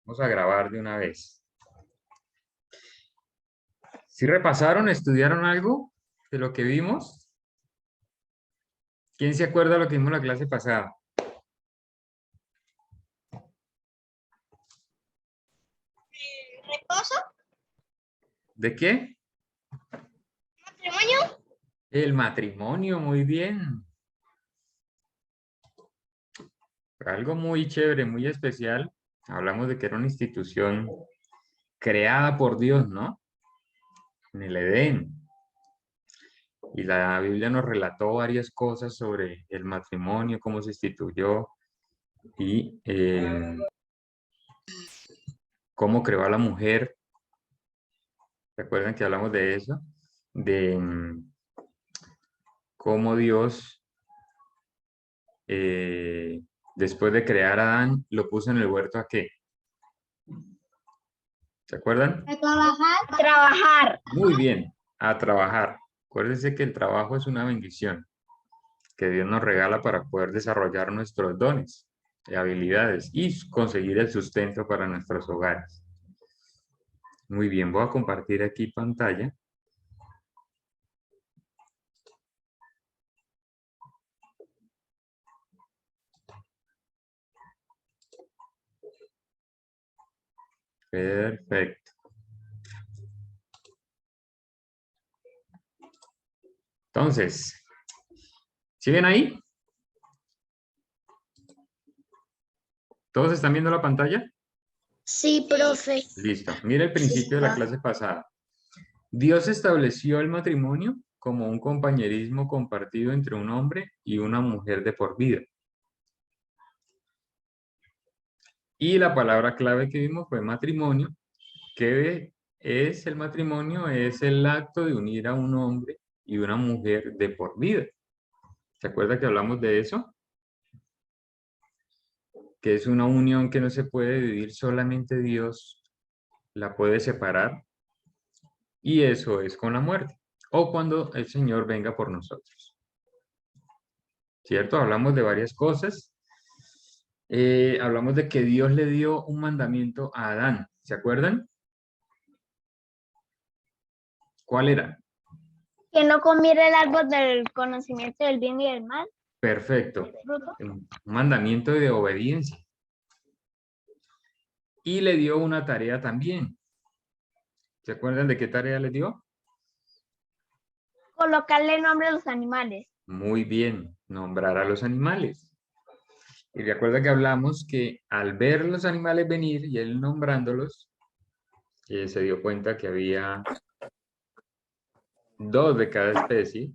Vamos a grabar de una vez. ¿Sí repasaron, estudiaron algo de lo que vimos? ¿Quién se acuerda de lo que vimos la clase pasada? Reposo, ¿De qué? matrimonio. El matrimonio, muy bien. Algo muy chévere, muy especial. Hablamos de que era una institución creada por Dios, ¿no? En el Edén. Y la Biblia nos relató varias cosas sobre el matrimonio, cómo se instituyó y cómo creó a la mujer. ¿Recuerdan que hablamos de eso? De cómo Dios, eh, después de crear a Adán, lo puso en el huerto ¿a qué? ¿Se acuerdan? A trabajar. A trabajar. Muy bien, a trabajar. Acuérdense que el trabajo es una bendición que Dios nos regala para poder desarrollar nuestros dones y habilidades y conseguir el sustento para nuestros hogares. Muy bien, voy a compartir aquí pantalla. Perfecto. Entonces, ¿siguen ahí? ¿Todos están viendo la pantalla? Sí, profe. Listo. Mira el principio de la clase pasada. Dios estableció el matrimonio como un compañerismo compartido entre un hombre y una mujer de por vida. Y la palabra clave que vimos fue matrimonio. ¿Qué es el matrimonio? Es el acto de unir a un hombre y una mujer de por vida. ¿Se acuerda que hablamos de eso? Que es una unión que no se puede vivir, solamente Dios la puede separar. Y eso es con la muerte. O cuando el Señor venga por nosotros. ¿Cierto? Hablamos de varias cosas. Hablamos de que Dios le dio un mandamiento a Adán. ¿Se acuerdan? ¿Cuál era? Que no comiera el árbol del conocimiento del bien y del mal. Perfecto. Fruto. Un mandamiento de obediencia. Y le dio una tarea también. ¿Se acuerdan de qué tarea le dio? Colocarle nombre a los animales. Muy bien, nombrar a los animales. Y recuerda que hablamos que al ver los animales venir y él nombrándolos, se dio cuenta que había dos de cada especie,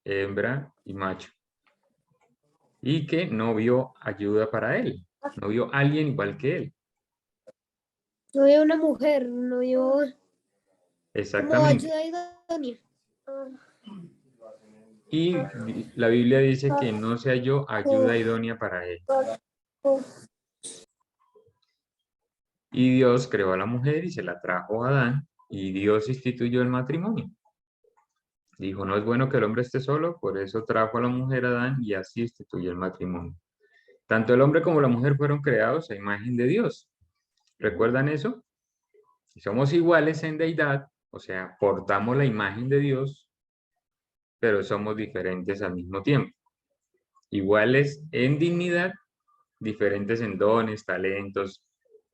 hembra y macho. Y que no vio ayuda para él. No vio a alguien igual que él. No vio una mujer, no vio como Exactamente. ayuda idónea. Y la Biblia dice que no se halló ayuda idónea para él. Y Dios creó a la mujer y se la trajo a Adán. Y Dios instituyó el matrimonio. Dijo, no es bueno que el hombre esté solo, por eso trajo a la mujer a Adán y así instituyó el matrimonio. Tanto el hombre como la mujer fueron creados a imagen de Dios. ¿Recuerdan eso? Somos iguales en deidad, o sea, portamos la imagen de Dios, pero somos diferentes al mismo tiempo. Iguales en dignidad, diferentes en dones, talentos,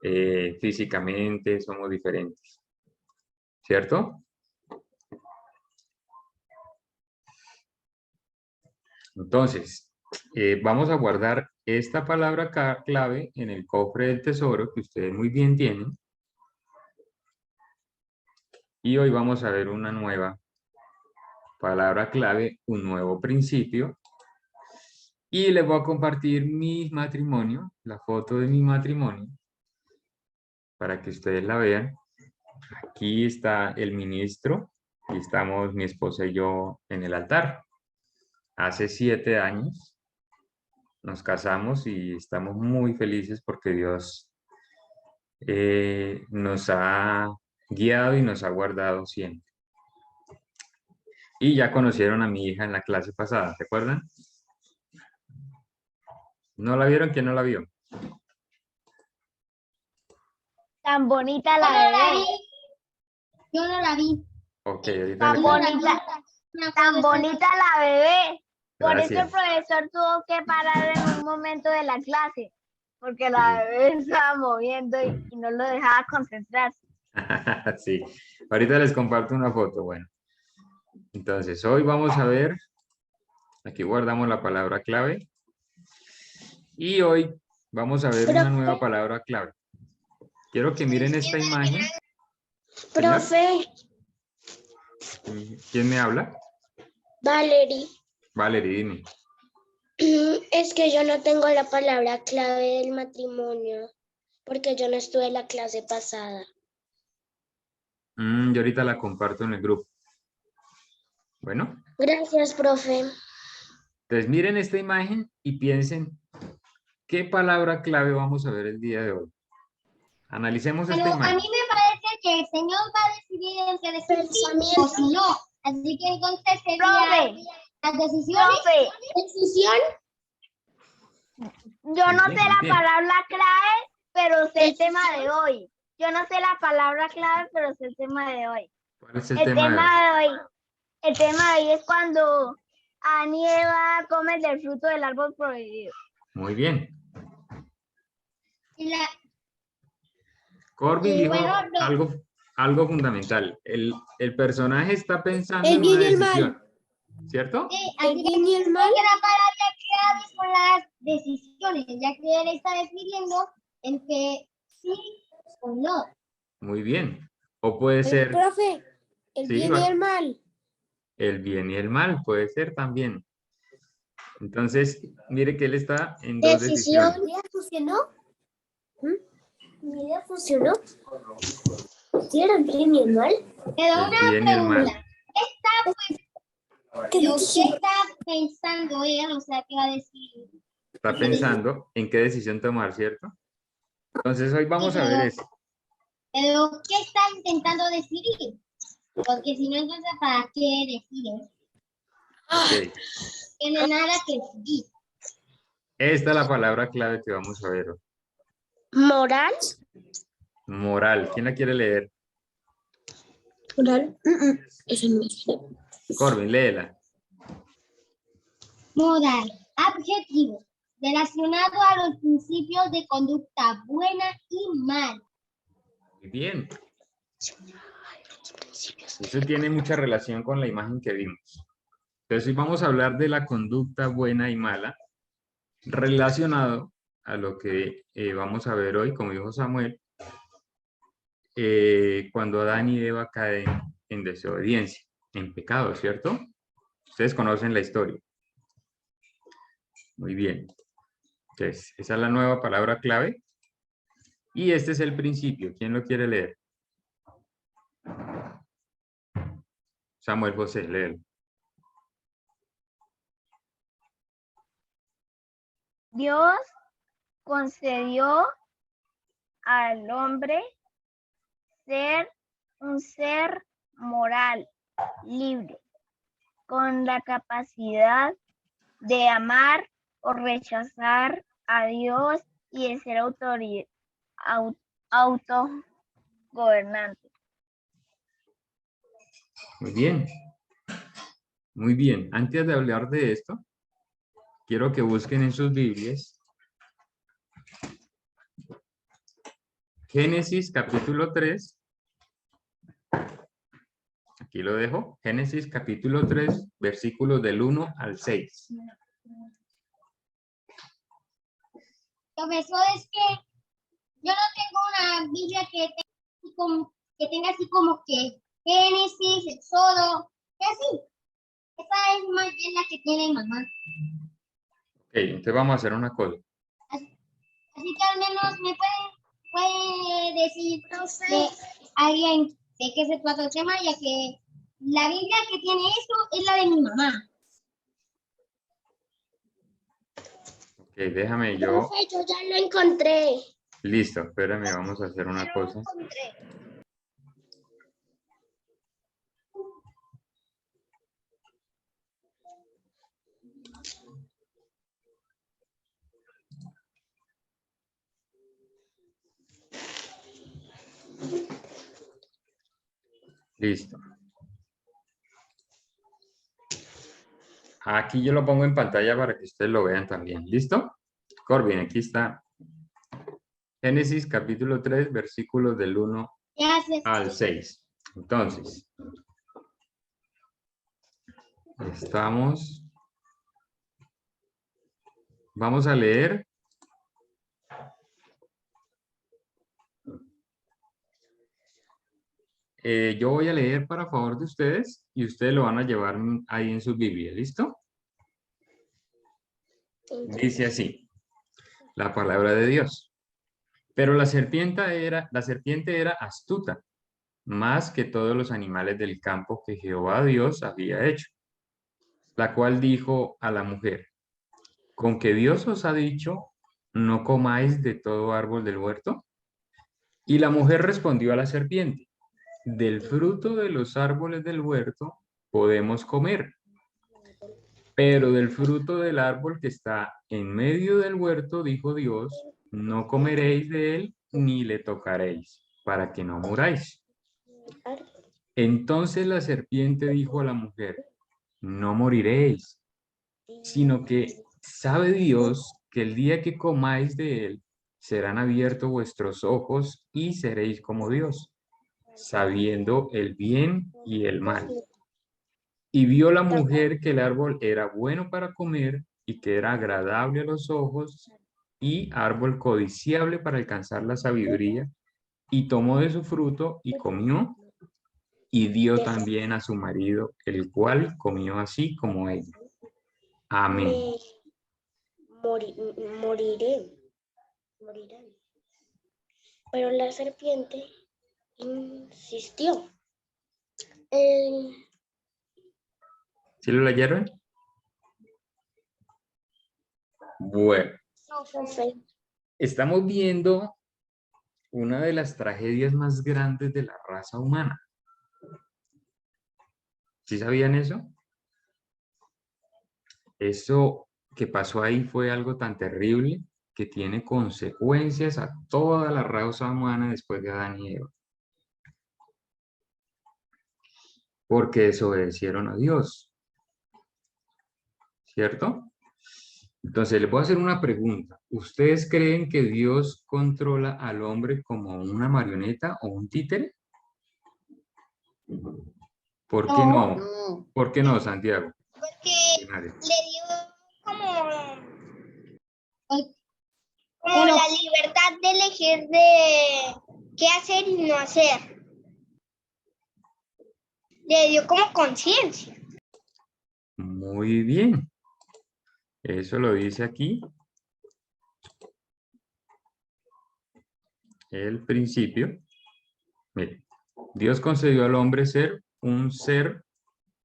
físicamente, somos diferentes. ¿Cierto? Entonces, vamos a guardar esta palabra clave en el cofre del tesoro que ustedes muy bien tienen. Y hoy vamos a ver una nueva palabra clave, un nuevo principio. Y les voy a compartir mi matrimonio, la foto de mi matrimonio, para que ustedes la vean. Aquí está el ministro y estamos mi esposa y yo en el altar. Hace 7 años nos casamos y estamos muy felices porque Dios nos ha guiado y nos ha guardado siempre. Y ya conocieron a mi hija en la clase pasada, ¿se acuerdan? ¿No la vieron? ¿Quién no la vio? Tan bonita la Yo no la bebé. vi. Yo no la vi. Ok, ahorita Tan le bonita, tan bonita la bebé. Por eso el Gracias. profesor tuvo que parar en un momento de la clase, porque la bebé estaba moviendo y no lo dejaba concentrarse. Sí, ahorita les comparto una foto. Bueno, entonces hoy vamos a ver, aquí guardamos la palabra clave y hoy vamos a ver una nueva palabra clave. Quiero que miren esta imagen. Señor, Profe, ¿quién me habla? Valerie, Valerie, dime. es que yo no tengo la palabra clave del matrimonio, porque yo no estuve en la clase pasada. Yo ahorita la comparto en el grupo. Bueno, Gracias, profe. entonces miren esta imagen y piensen qué palabra clave vamos a ver el día de hoy. Analicemos Pero esta a imagen. mí me parece que el Señor va a decidir entre decir sí o si no. Así que entonces sería Profe, las decisiones. profe, ¿Decisión? yo Muy no bien, sé muy la bien. palabra clave, pero sé el tema de hoy. Yo no sé la palabra clave, pero sé el tema de hoy. ¿Cuál es el El tema de hoy? tema de hoy, el tema de hoy es cuando Adán y Eva comen del fruto del árbol prohibido. Muy bien. Y la, Corbin y dijo bueno, algo fundamental. El personaje está pensando El en bien una y el decisión, mal. ¿cierto? sí, El así que bien y el mal. la palabra clave son las decisiones, ya que él está decidiendo entre sí o no. Muy bien. O puede ser, Profe, el sí, bien y el mal. el bien y el mal, puede ser también. Entonces, mire que él está en dos decisiones. ¿Mi idea funcionó? ¿Mi idea funcionó? ¿Sí era el bien y el mal? Pero El una bien y el mal. pregunta, ¿qué está pensando él? O sea, ¿qué va a decir? Está pensando en qué decisión tomar, ¿cierto? Entonces, hoy vamos a ver eso. Pero ¿qué está intentando decidir? Porque si no, entonces, ¿para qué decide? Ok. Tiene nada que decidir. Esta es la palabra clave que vamos a ver hoy. ¿Moral? Moral. ¿Quién la quiere leer? ¿Moral? Eso no es. Corbin, léela. Moral, adjetivo, relacionado a los principios de conducta buena y mal. Muy bien. Eso tiene mucha relación con la imagen que vimos. Entonces, hoy vamos a hablar de la conducta buena y mala relacionado a lo que vamos a ver hoy, como dijo Samuel, cuando Adán y Eva caen en desobediencia, en pecado, ¿cierto? Ustedes conocen la historia. Muy bien. Entonces, esa es la nueva palabra clave. Y este es el principio. ¿Quién lo quiere leer? Samuel José, léelo. Dios concedió al hombre ser un ser moral, libre, con la capacidad de amar o rechazar a Dios y de ser autogobernante. Muy bien. Muy bien. Antes de hablar de esto, quiero que busquen en sus Biblias Génesis capítulo 3. Aquí lo dejo. Génesis capítulo 3, versículos del 1 al 6. Profesor, es que yo no tengo una Biblia que tenga así como que Génesis, Éxodo, y así. Esa es más bien la que tiene mamá. Ok, entonces vamos a hacer una cosa. Así que al menos me puede decir de alguien de qué se trata el tema, ya que la Biblia que tiene esto es la de mi mamá. Ok, déjame yo. Profe, yo ya lo encontré. Listo, espérame, vamos a hacer una cosa. Listo. Aquí yo lo pongo en pantalla para que ustedes lo vean también. ¿Listo? Corbin, aquí está. Génesis capítulo 3, versículos del 1 al 6. Entonces, vamos a leer. Yo voy a leer para favor de ustedes y ustedes lo van a llevar ahí en su Biblia. ¿Listo? Dice así, la palabra de Dios. Pero la serpiente era astuta, más que todos los animales del campo que Jehová Dios había hecho, la cual dijo a la mujer, ¿con que Dios os ha dicho, no comáis de todo árbol del huerto? Y la mujer respondió a la serpiente, del fruto de los árboles del huerto podemos comer, pero del fruto del árbol que está en medio del huerto, dijo Dios, no comeréis de él ni le tocaréis, para que no muráis. Entonces la serpiente dijo a la mujer, no moriréis, sino que sabe Dios que el día que comáis de él, serán abiertos vuestros ojos y seréis como Dios, sabiendo el bien y el mal. Y vio la mujer que el árbol era bueno para comer y que era agradable a los ojos y árbol codiciable para alcanzar la sabiduría, y tomó de su fruto y comió y dio también a su marido, el cual comió así como ella. Amén. Moriré. Pero la serpiente insistió. ¿Sí lo leyeron? Bueno, estamos viendo una de las tragedias más grandes de la raza humana. ¿Sí sabían eso? Eso que pasó ahí fue algo tan terrible que tiene consecuencias a toda la raza humana después de Adán y Eva. Porque desobedecieron a Dios. ¿Cierto? Entonces, les voy a hacer una pregunta. ¿Ustedes creen que Dios controla al hombre como una marioneta o un títere? ¿Por qué no? No. ¿Por qué no, Santiago? Porque Nadie. le dio como la libertad de elegir de qué hacer y no hacer. Le dio como conciencia. Muy bien. Eso lo dice aquí. El principio. Mire, Dios concedió al hombre ser un ser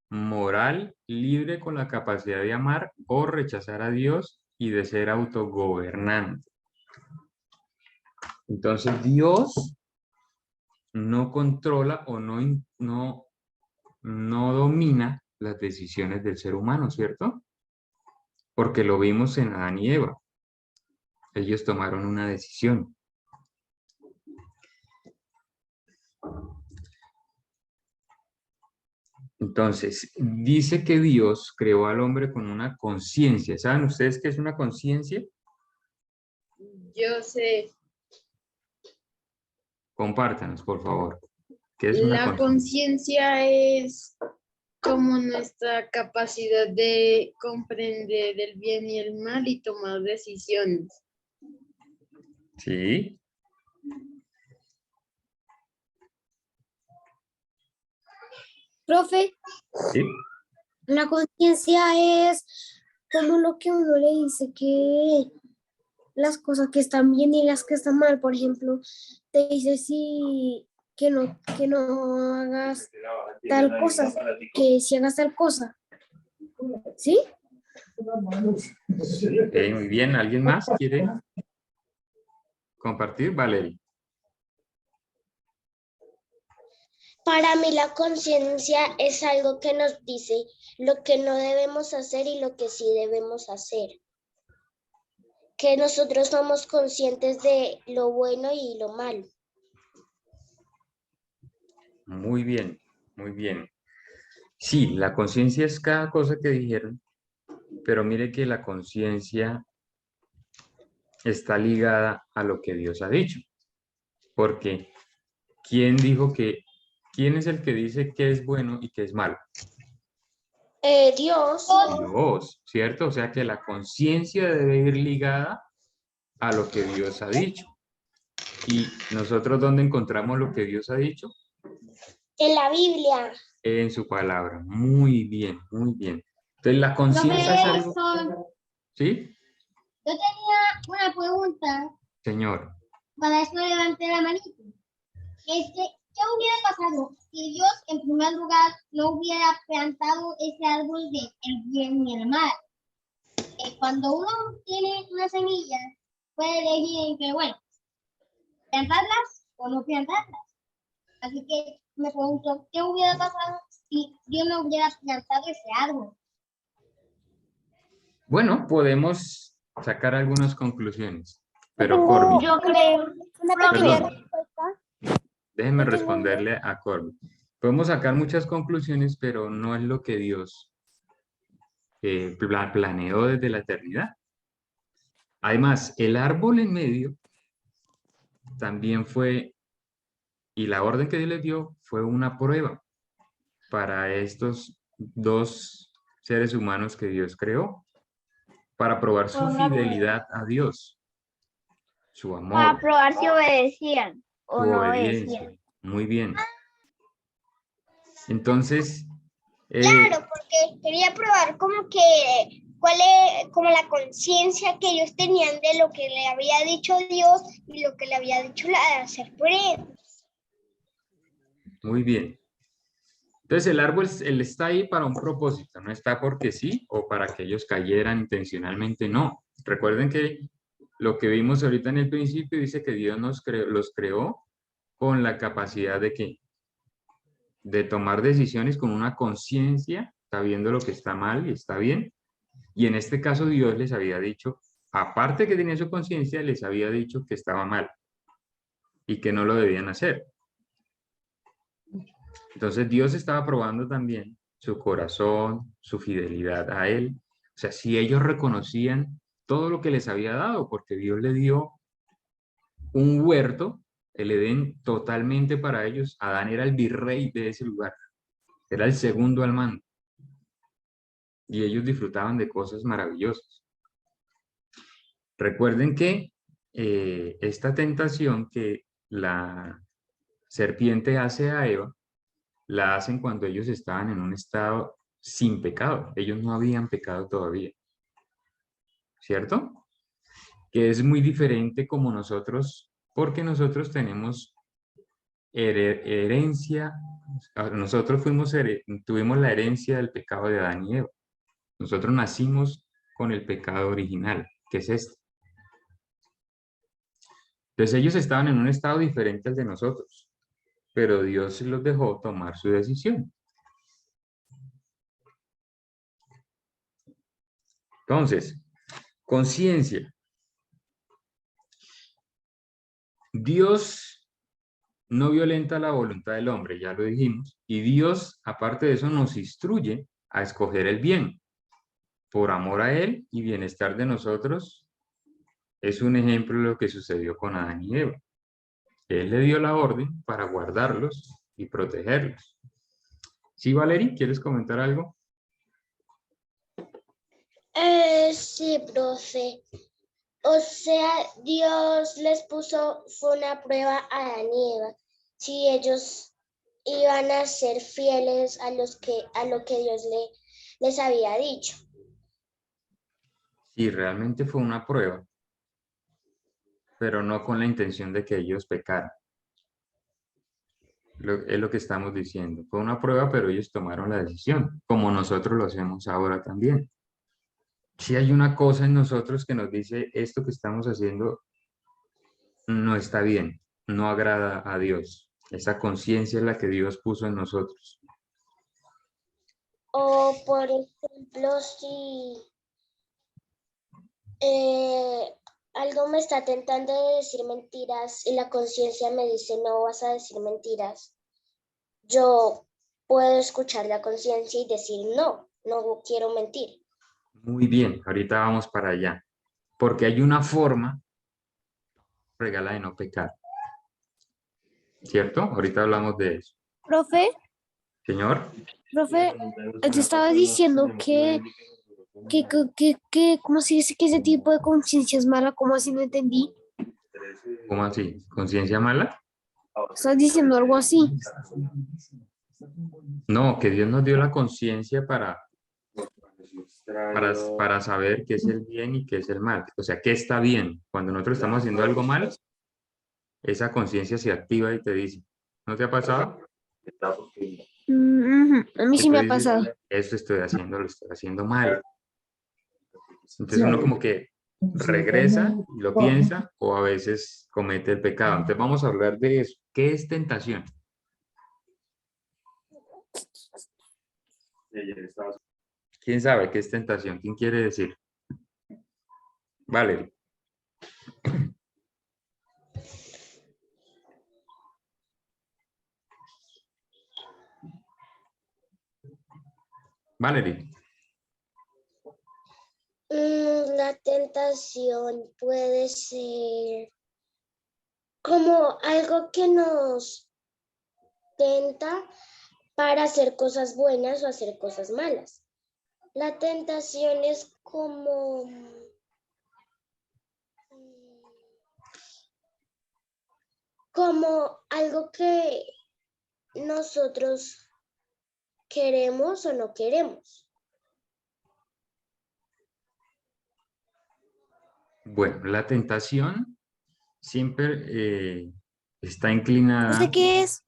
moral, libre con la capacidad de amar o rechazar a Dios y de ser autogobernante. Entonces Dios no controla o no domina las decisiones del ser humano, ¿cierto? Porque lo vimos en Adán y Eva. Ellos tomaron una decisión. Entonces, dice que Dios creó al hombre con una conciencia. ¿Saben ustedes qué es una conciencia? Yo sé, Compártanos, por favor. ¿Qué es una la conciencia? conciencia es como nuestra capacidad de comprender el bien y el mal y tomar decisiones. Sí. Profe, Sí. la conciencia es como lo que uno le dice que las cosas que están bien y las que están mal. Por ejemplo, te dice que no hagas tal cosa, que si hagas tal cosa. ¿Sí? Ok, muy bien. ¿Alguien más quiere compartir? Valeria. Para mí la conciencia es algo que nos dice lo que no debemos hacer y lo que sí debemos hacer. Que nosotros somos conscientes de lo bueno y lo malo. Muy bien. Muy bien. Sí, la conciencia es cada cosa que dijeron, pero mire que la conciencia está ligada a lo que Dios ha dicho. Porque ¿quién dijo que, quién es el que dice qué es bueno y qué es malo? Dios. Dios, ¿cierto? O sea que la conciencia debe ir ligada a lo que Dios ha dicho. ¿Y nosotros dónde encontramos lo que Dios ha dicho? En la Biblia. En su palabra. Muy bien, muy bien. Entonces la conciencia es algo... ¿Sí? Yo tenía una pregunta, Señor. para eso levanté la manito. ¿Qué hubiera pasado si Dios, en primer lugar, no hubiera plantado ese árbol de el bien y el mal? Cuando uno tiene una semilla, puede elegir entre, bueno, plantarlas o no plantarlas. Así que me pregunto, ¿qué hubiera pasado si Dios no hubiera plantado ese árbol? Bueno, podemos sacar algunas conclusiones. Pero Corby, Yo creo, Una profe, pequeña perdón, respuesta. déjeme Yo tengo una- responderle a Corby. Podemos sacar muchas conclusiones, pero no es lo que Dios planeó desde la eternidad. Además, el árbol en medio también fue, y la orden que Dios les dio fue una prueba para estos dos seres humanos que Dios creó, para probar su fidelidad a Dios, su para amor, probar si obedecían su o no obediencia. obedecían. Muy bien. Entonces, Claro, porque quería probar como que como la conciencia que ellos tenían de lo que le había dicho Dios y lo que le había dicho la hacer por él. muy bien. Entonces, el árbol él está ahí para un propósito, no está porque sí o para que ellos cayeran intencionalmente, no. Recuerden que lo que vimos ahorita en el principio dice que Dios los creó con la capacidad de que de tomar decisiones con una conciencia, sabiendo lo que está mal y está bien. Y en este caso Dios les había dicho, aparte que tenía su conciencia, les había dicho que estaba mal y que no lo debían hacer. Entonces Dios estaba probando también su corazón, su fidelidad a Él. O sea, si ellos reconocían todo lo que les había dado, porque Dios le dio un huerto, el Edén totalmente para ellos. Adán era el virrey de ese lugar, era el segundo al mando. Y ellos disfrutaban de cosas maravillosas. Recuerden que esta tentación que la serpiente hace a Eva, la hacen cuando ellos estaban en un estado sin pecado. Ellos no habían pecado todavía, ¿cierto? Que es muy diferente como nosotros, porque nosotros tenemos herencia, nosotros tuvimos la herencia del pecado de Adán y Eva. Nosotros nacimos con el pecado original, que es este. Entonces ellos estaban en un estado diferente al de nosotros, pero Dios los dejó tomar su decisión. Entonces, conciencia. Dios no violenta la voluntad del hombre, ya lo dijimos, y Dios, aparte de eso, nos instruye a escoger el bien. Por amor a Él y bienestar de nosotros, es un ejemplo de lo que sucedió con Adán y Eva. Él le dio la orden para guardarlos y protegerlos. ¿Sí, Valerie? ¿Quieres comentar algo? Sí, profe. O sea, Dios les puso, fue una prueba a Adán y Eva, si ellos iban a ser fieles a lo que Dios les había dicho. Sí, realmente fue una prueba, pero no con la intención de que ellos pecaran. Es lo que estamos diciendo. Fue una prueba, pero ellos tomaron la decisión, como nosotros lo hacemos ahora también. Si hay una cosa en nosotros que nos dice esto que estamos haciendo no está bien, no agrada a Dios. Esa conciencia es la que Dios puso en nosotros. O por ejemplo, si algo me está tentando de decir mentiras y la conciencia me dice no vas a decir mentiras, yo puedo escuchar la conciencia y decir no, no quiero mentir. Muy bien, ahorita vamos para allá. Porque hay una forma regala de no pecar. ¿Cierto? Ahorita hablamos de eso. Profe, Señor, te estaba diciendo que ¿cómo se dice que ese tipo de conciencia es mala? ¿Cómo así no entendí? ¿cómo así? ¿Conciencia mala? Estás diciendo algo así. No, que Dios nos dio la conciencia para saber qué es el bien y qué es el mal. O sea, qué está bien. Cuando nosotros estamos haciendo algo mal, esa conciencia se activa y te dice, ¿no te ha pasado? Ujú, a mí Que sí tú me ha dices, pasado. esto estoy haciendo, lo estoy haciendo mal. Entonces uno como que regresa y lo piensa o a veces comete el pecado. Entonces vamos a hablar de eso. ¿Qué es tentación? ¿Quién sabe qué es tentación? ¿Quién quiere decir? Valerie. Valerie. La tentación puede ser como algo que nos tenta para hacer cosas buenas o hacer cosas malas. La tentación es como algo que nosotros queremos o no queremos. Bueno, la tentación siempre está inclinada. No sé qué es.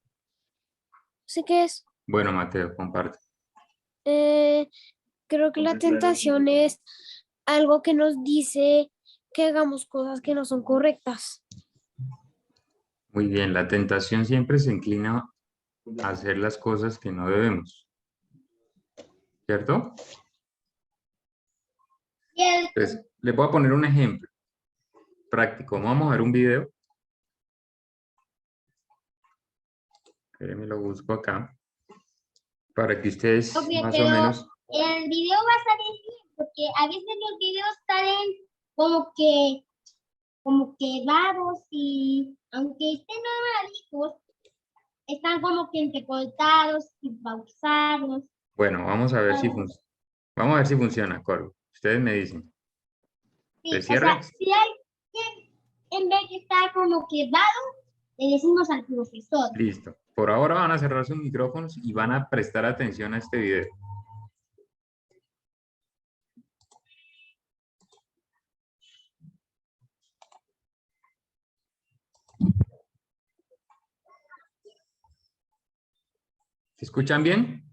Sé qué es. Bueno, Mateo, comparte. Creo que la tentación es algo que nos dice que hagamos cosas que no son correctas. Muy bien, la tentación siempre se inclina a hacer las cosas que no debemos. ¿Cierto? Entonces, les voy a poner un ejemplo práctico. Vamos a ver un video. Me lo busco acá para que ustedes Ok, más o pero menos... el video va a salir bien, porque a veces los videos salen como que raros y aunque estén normalitos, están como que entrecortados y pausados. Bueno, vamos a ver si funciona. Vamos a ver si funciona, Coro. Ustedes me dicen. Sí, ¿Se o cierra? sea, si hay que, en vez de estar como que raro, le decimos al profesor. Listo. Por ahora van a cerrar sus micrófonos y van a prestar atención a este video. ¿Se escuchan bien?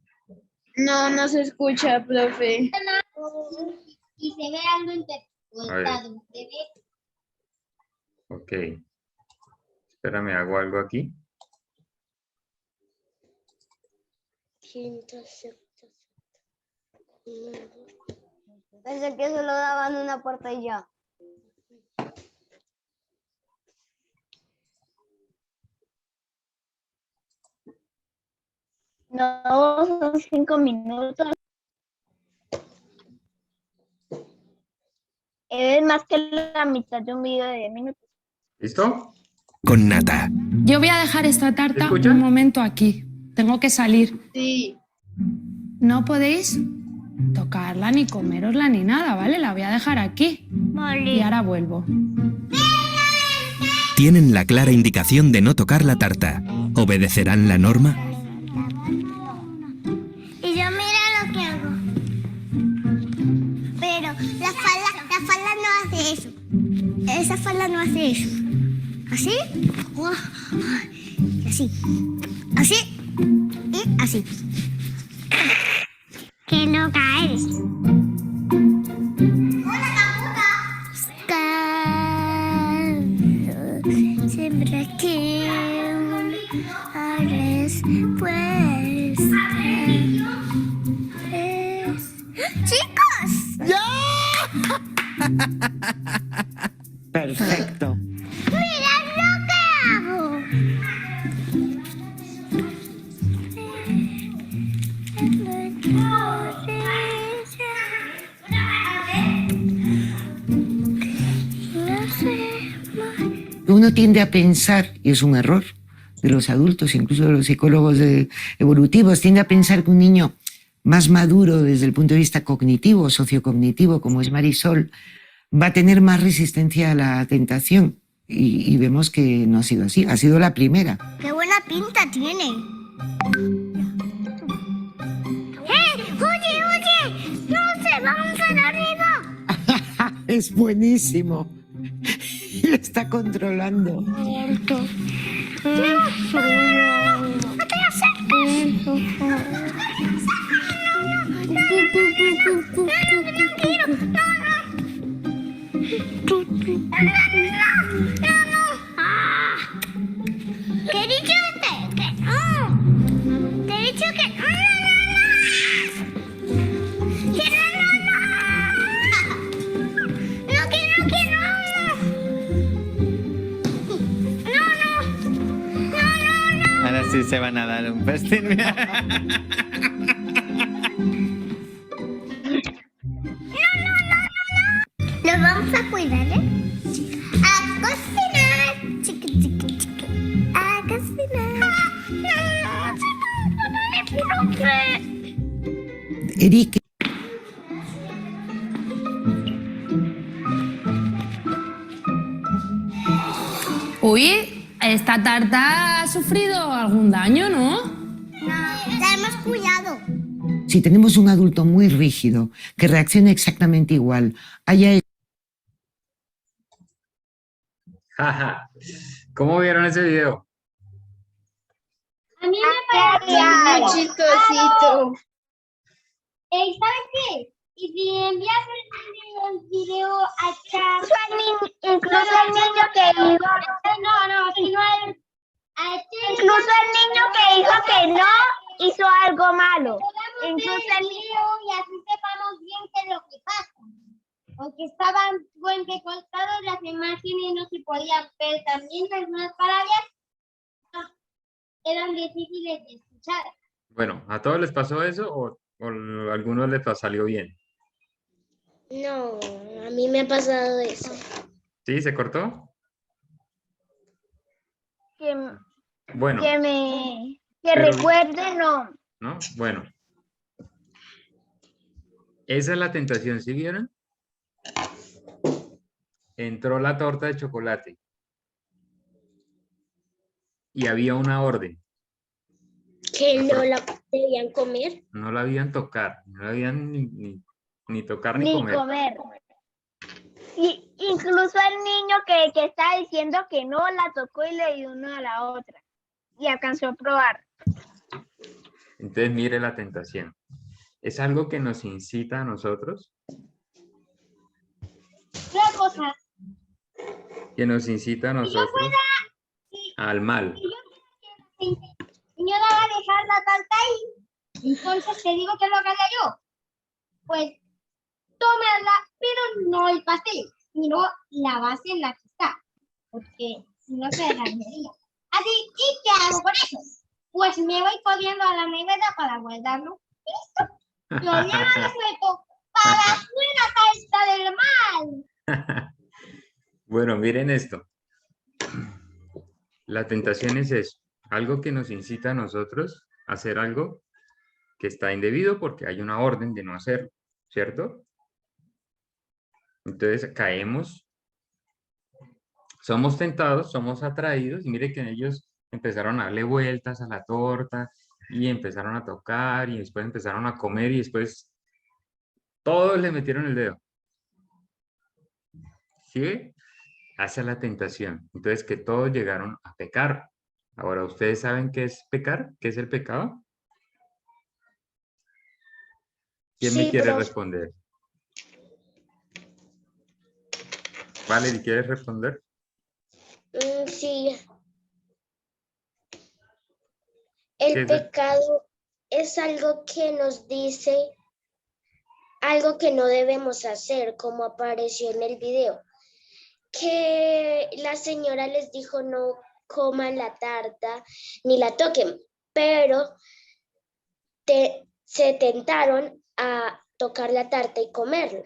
No, no se escucha, profe. Y se ve algo intercortado. Se ve Ok. Espérame, hago algo aquí. Pensé que solo daban una puerta y ya. No, son 5 minutos. Es más que la mitad de un video de 10 minutos. ¿Listo? Con nata. Yo voy a dejar esta tarta ¿Escuchan? un momento aquí. Tengo que salir. Sí. No podéis tocarla, ni comerosla, ni nada, ¿vale? La voy a dejar aquí. Y ahora vuelvo. Tienen la clara indicación de no tocar la tarta. ¿Obedecerán la norma? Y yo mira lo que hago. Pero la falda no hace eso. Esa falda no hace eso. ¿Así? Y así. Así. Y así. Que no caes. Siempre que abres puertas. ¡Chicos! Perfecto. ¡Mira lo que hago! tiende a pensar, y es un error de los adultos, incluso de los psicólogos evolutivos, tiende a pensar que un niño más maduro desde el punto de vista cognitivo, sociocognitivo, como es Marisol, va a tener más resistencia a la tentación. Y vemos que no ha sido así, ha sido la primera. ¡Qué buena pinta tiene! ¡Oye, oye! ¡No se vamos a la arriba! Es buenísimo. Lo está controlando. ¿Qué he dicho que no? ¿Te he dicho que no? ¡Que no, que no! Ahora sí se van a dar un festín. Nos vamos a cuidar, ¿eh? A cocinar. Chiqui, chiqui, chiqui. A cocinar. Eric. Uy, esta tarta ha sufrido algún daño, ¿no? Tenemos cuidado. Si tenemos un adulto muy rígido, que reaccione exactamente igual, haya... Jaja. ¿Cómo vieron ese video? A mí me parece Muy chistosito. ¿sabes qué? Y si envías el video a chat... Incluso el niño que dijo, No, sino incluso el niño que dijo que no hizo algo malo. incluso el video y así sepamos bien qué es lo que pasa. Aunque estaban fuente cortados, las imágenes no se podían ver. También algunas palabras eran difíciles de escuchar. Bueno, ¿a todos les pasó eso o a algunos les salió bien? No, a mí me ha pasado eso. ¿Sí? ¿Se cortó? Que, Bueno, que Pero- recuerde, no. ¿no? Bueno. Esa es la tentación, ¿sí vieron? Entró la torta de chocolate. Y había una orden. Que no la debían comer. No la habían tocar. No la habían ni tocar ni Ni comer. comer. Y incluso el niño que estaba diciendo que no la tocó y le dio una a la otra. Y alcanzó a probar. Entonces, mire la tentación. Es algo que nos incita a nosotros, Otra cosa, que nos incita a nosotros al mal. señora, va a dejar la tarta ahí. Entonces te digo que lo que haga yo. Pues tómala, pero no el pastel, sino la base en la que está. Porque si no se dañaría. Así, ¿y qué hago con eso? Pues me voy corriendo a la nevera para guardarlo. Listo. Lo llevo de suelto para fuera tarta del mal. Bueno, miren esto. La tentación es eso, algo que nos incita a nosotros a hacer algo que está indebido porque hay una orden de no hacerlo, ¿cierto? Entonces caemos, somos tentados, somos atraídos y mire que ellos empezaron a darle vueltas a la torta y empezaron a tocar y después empezaron a comer y después todos le metieron el dedo. ¿Sí? Hacia la tentación. Entonces que todos llegaron a pecar. Ahora, ¿ustedes saben qué es pecar? ¿Qué es el pecado? ¿Quién me Sí, quiere profe. responder? Vale, ¿quieres responder? Sí. ¿Qué El es el- pecado es algo que nos dice algo que no debemos hacer, como apareció en el video. Que la señora les dijo no coman la tarta ni la toquen, pero se tentaron a tocar la tarta y comerla.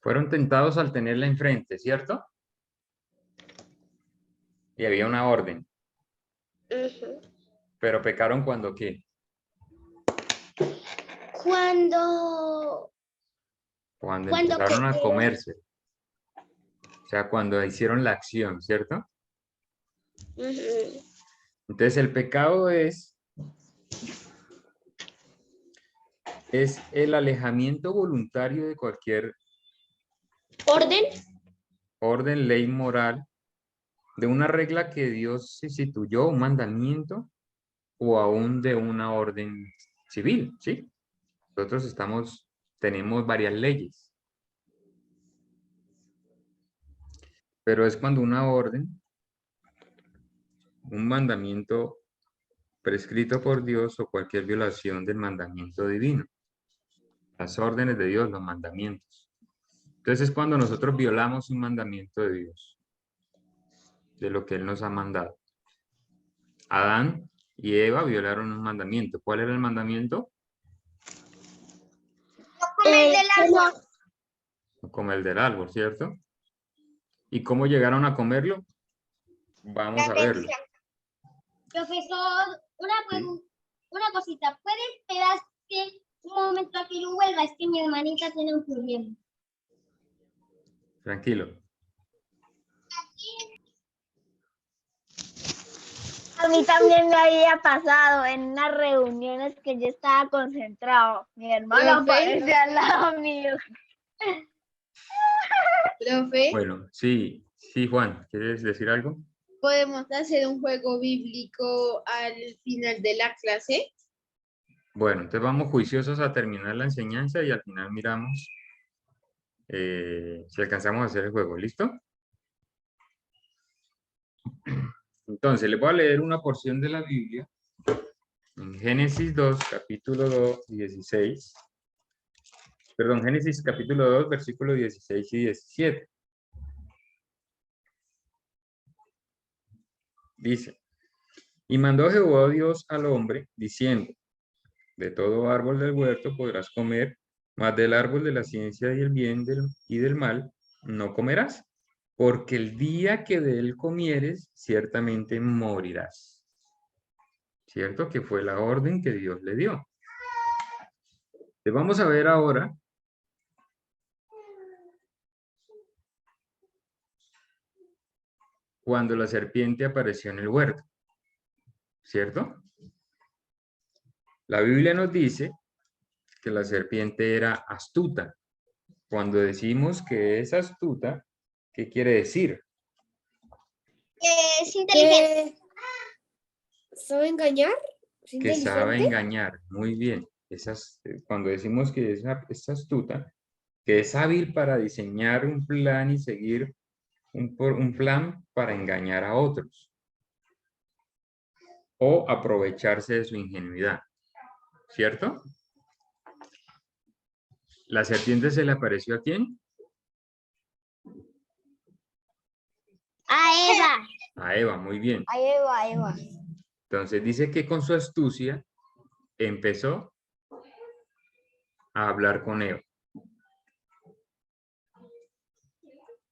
Fueron tentados al tenerla enfrente, ¿cierto? Y había una orden. Pero pecaron cuando ¿qué? Cuando Cuando Cuando empezaron a que- comerse. O sea, cuando hicieron la acción, ¿cierto? Entonces el pecado es el alejamiento voluntario de cualquier orden, orden, ley moral, de una regla que Dios instituyó, un mandamiento, o aún de una orden civil, ¿sí? Nosotros tenemos varias leyes. Pero es cuando una orden, un mandamiento prescrito por Dios o cualquier violación del mandamiento divino. Las órdenes de Dios, los mandamientos. Entonces es cuando nosotros violamos un mandamiento de Dios, de lo que Él nos ha mandado. Adán y Eva violaron un mandamiento. ¿Cuál era el mandamiento? Comer del árbol. No comer el del árbol, ¿cierto? ¿Y cómo llegaron a comerlo? Vamos a verlo. Profesor, una cosita. ¿Puede esperarse un momento a que yo vuelva? Es que mi hermanita tiene un problema. Tranquilo. A mí también me había pasado en unas reuniones que yo estaba concentrado. Mi hermano Profe. aparece al lado mío. Profe, Bueno, sí, Juan, ¿quieres decir algo? ¿podemos hacer un juego bíblico al final de la clase? Bueno, entonces vamos juiciosos a terminar la enseñanza y al final miramos si alcanzamos a hacer el juego. ¿Listo? Entonces, les voy a leer una porción de la Biblia en Génesis 2, capítulo 2, 16. Perdón, Génesis capítulo 2, versículos 16 y 17. Dice, y mandó Jehová Dios al hombre, diciendo, de todo árbol del huerto podrás comer, mas del árbol de la ciencia y el bien y del mal no comerás, porque el día que de él comieres, ciertamente morirás. ¿Cierto? Que fue la orden que Dios le dio. Entonces vamos a ver ahora cuando la serpiente apareció en el huerto. ¿Cierto? La Biblia nos dice que la serpiente era astuta. Cuando decimos que es astuta, ¿qué quiere decir? Es inteligente. ¿sabe engañar? ¿Es Que sabe inteligente? engañar. Muy bien. Cuando decimos que es astuta, que es hábil para diseñar un plan y seguir un plan para engañar a otros. O aprovecharse de su ingenuidad. ¿Cierto? ¿La serpiente se le apareció a quién? A Eva. A Eva, muy bien. A Eva, a Eva. Entonces dice que con su astucia empezó a hablar con Eva.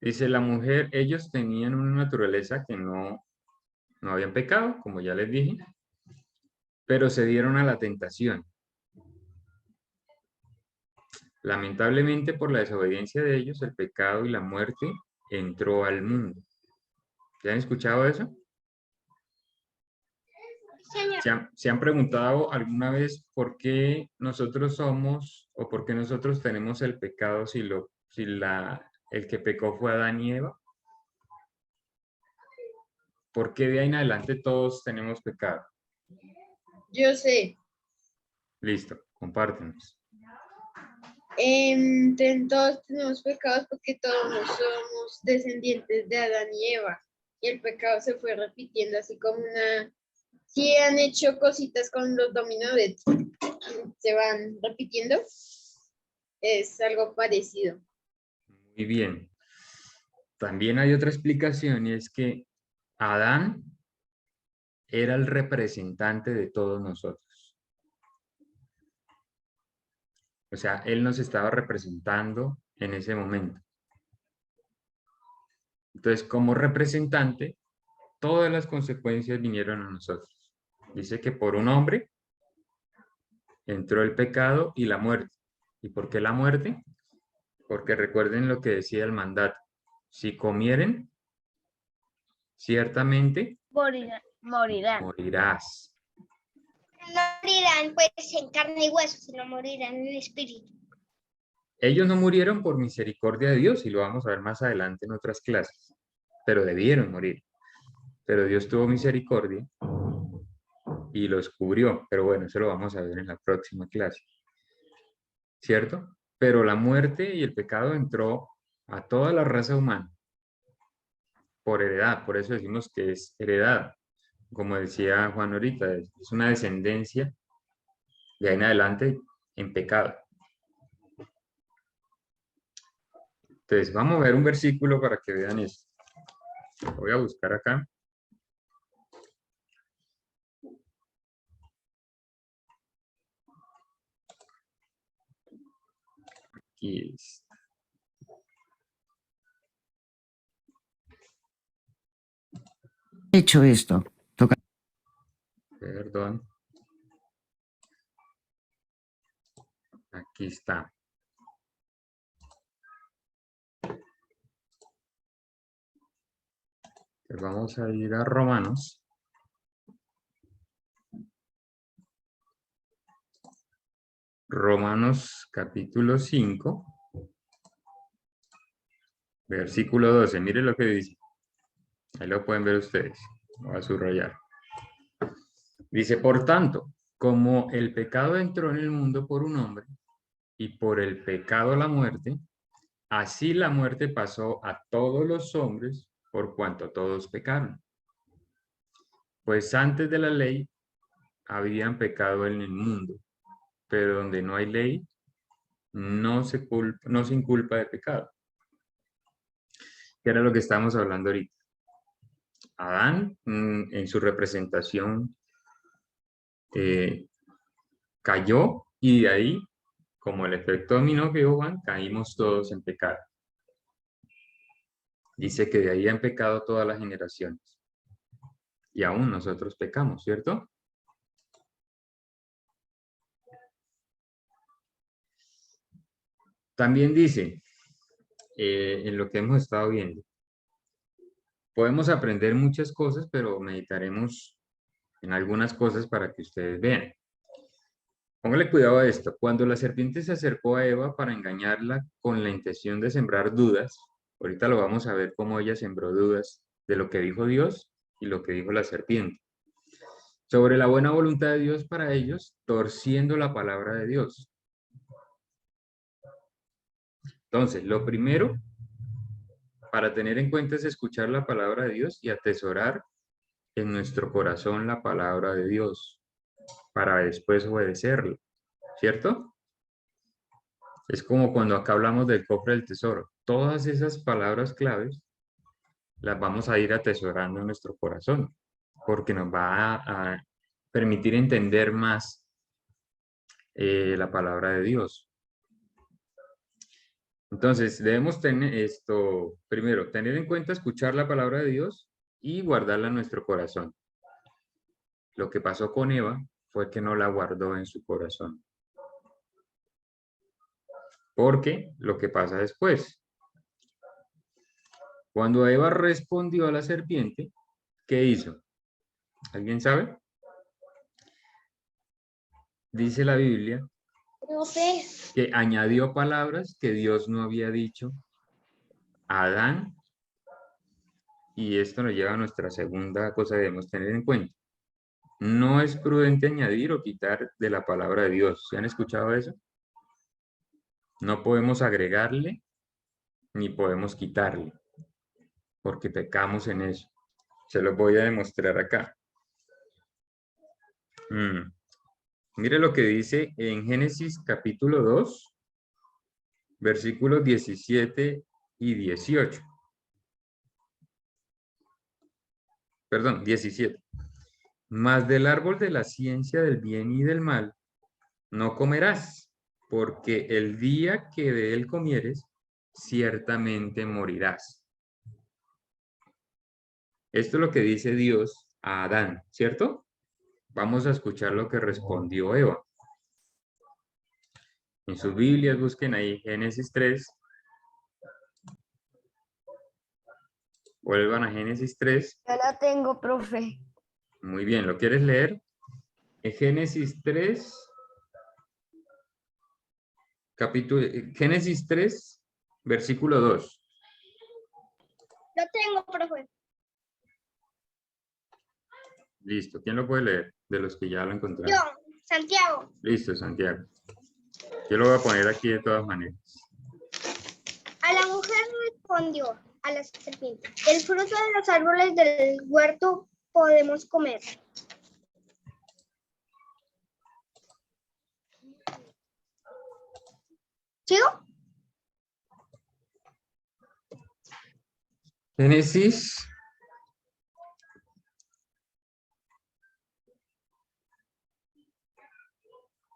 Dice la mujer, ellos tenían una naturaleza que no habían pecado, como ya les dije, pero se dieron a la tentación. Lamentablemente por la desobediencia de ellos, el pecado y la muerte entró al mundo. ¿Ya han escuchado eso? Señor. ¿Se han preguntado alguna vez por qué nosotros somos o por qué nosotros tenemos el pecado si el que pecó fue Adán y Eva? ¿Por qué de ahí en adelante todos tenemos pecado? Yo sé. Listo, compártenos. Todos tenemos pecados porque todos somos descendientes de Adán y Eva. Y el pecado se fue repitiendo así como si han hecho cositas con los dominos, se van repitiendo. Es algo parecido. Muy bien. También hay otra explicación y es que Adán era el representante de todos nosotros. O sea, él nos estaba representando en ese momento. Entonces, como representante, todas las consecuencias vinieron a nosotros. Dice que por un hombre entró el pecado y la muerte. ¿Y por qué la muerte? Porque recuerden lo que decía el mandato. Si comieren, ciertamente Morirán. morirás. No morirán pues en carne y hueso, sino morirán en espíritu. Ellos no murieron por misericordia de Dios, y lo vamos a ver más adelante en otras clases, pero debieron morir. Pero Dios tuvo misericordia y los cubrió. Pero bueno, eso lo vamos a ver en la próxima clase. ¿Cierto? Pero la muerte y el pecado entró a toda la raza humana por heredad. Por eso decimos que es heredad. Como decía Juan ahorita, es una descendencia de ahí en adelante en pecado. Entonces, vamos a ver un versículo para que vean esto. Lo voy a buscar acá. Aquí es. Hecho esto, toca. Perdón. Aquí está. Pues vamos a ir a Romanos. Romanos capítulo 5. Versículo 12. Mire lo que dice. Ahí lo pueden ver ustedes. Voy a subrayar. Dice, por tanto, como el pecado entró en el mundo por un hombre, y por el pecado la muerte, así la muerte pasó a todos los hombres, por cuanto todos pecaron. Pues antes de la ley habían pecado en el mundo, pero donde no hay ley, no se inculpa de pecado. Que era lo que estábamos hablando ahorita. Adán, en su representación, cayó, y de ahí, como el efecto dominó que Juan, caímos todos en pecado. Dice que de ahí han pecado todas las generaciones. Y aún nosotros pecamos, ¿cierto? También dice, en lo que hemos estado viendo, podemos aprender muchas cosas, pero meditaremos en algunas cosas para que ustedes vean. Póngale cuidado a esto. Cuando la serpiente se acercó a Eva para engañarla con la intención de sembrar dudas, ahorita lo vamos a ver cómo ella sembró dudas de lo que dijo Dios y lo que dijo la serpiente. Sobre la buena voluntad de Dios para ellos, torciendo la palabra de Dios. Entonces, lo primero para tener en cuenta es escuchar la palabra de Dios y atesorar en nuestro corazón la palabra de Dios para después obedecerla, ¿cierto? Es como cuando acá hablamos del cofre del tesoro. Todas esas palabras claves las vamos a ir atesorando en nuestro corazón, porque nos va a permitir entender más la palabra de Dios. Entonces, debemos tener esto, primero, tener en cuenta escuchar la palabra de Dios y guardarla en nuestro corazón. Lo que pasó con Eva fue que no la guardó en su corazón. Porque lo que pasa después, cuando Eva respondió a la serpiente, ¿qué hizo? ¿Alguien sabe? Dice la Biblia que añadió palabras que Dios no había dicho a Adán, y esto nos lleva a nuestra segunda cosa que debemos tener en cuenta. No es prudente añadir o quitar de la palabra de Dios. ¿Se han escuchado eso? No podemos agregarle ni podemos quitarle, porque pecamos en eso. Se lo voy a demostrar acá. Mire lo que dice en Génesis capítulo 2, versículos 17 y 18. Perdón, 17. Mas del árbol de la ciencia del bien y del mal no comerás, porque el día que de él comieres, ciertamente morirás. Esto es lo que dice Dios a Adán, ¿cierto? Vamos a escuchar lo que respondió Eva. En sus Biblias busquen ahí Génesis 3. Vuelvan a Génesis 3. Yo la tengo, profe. Muy bien, ¿lo quieres leer? En Génesis 3, Génesis 3, versículo 2. Lo tengo, profe. Listo, ¿quién lo puede leer? De los que ya lo encontraron. Yo, Santiago. Listo, Santiago. Yo lo voy a poner aquí de todas maneras. A la mujer respondió a la serpiente: del fruto de los árboles del huerto podemos comer. ¿Sigo? Génesis.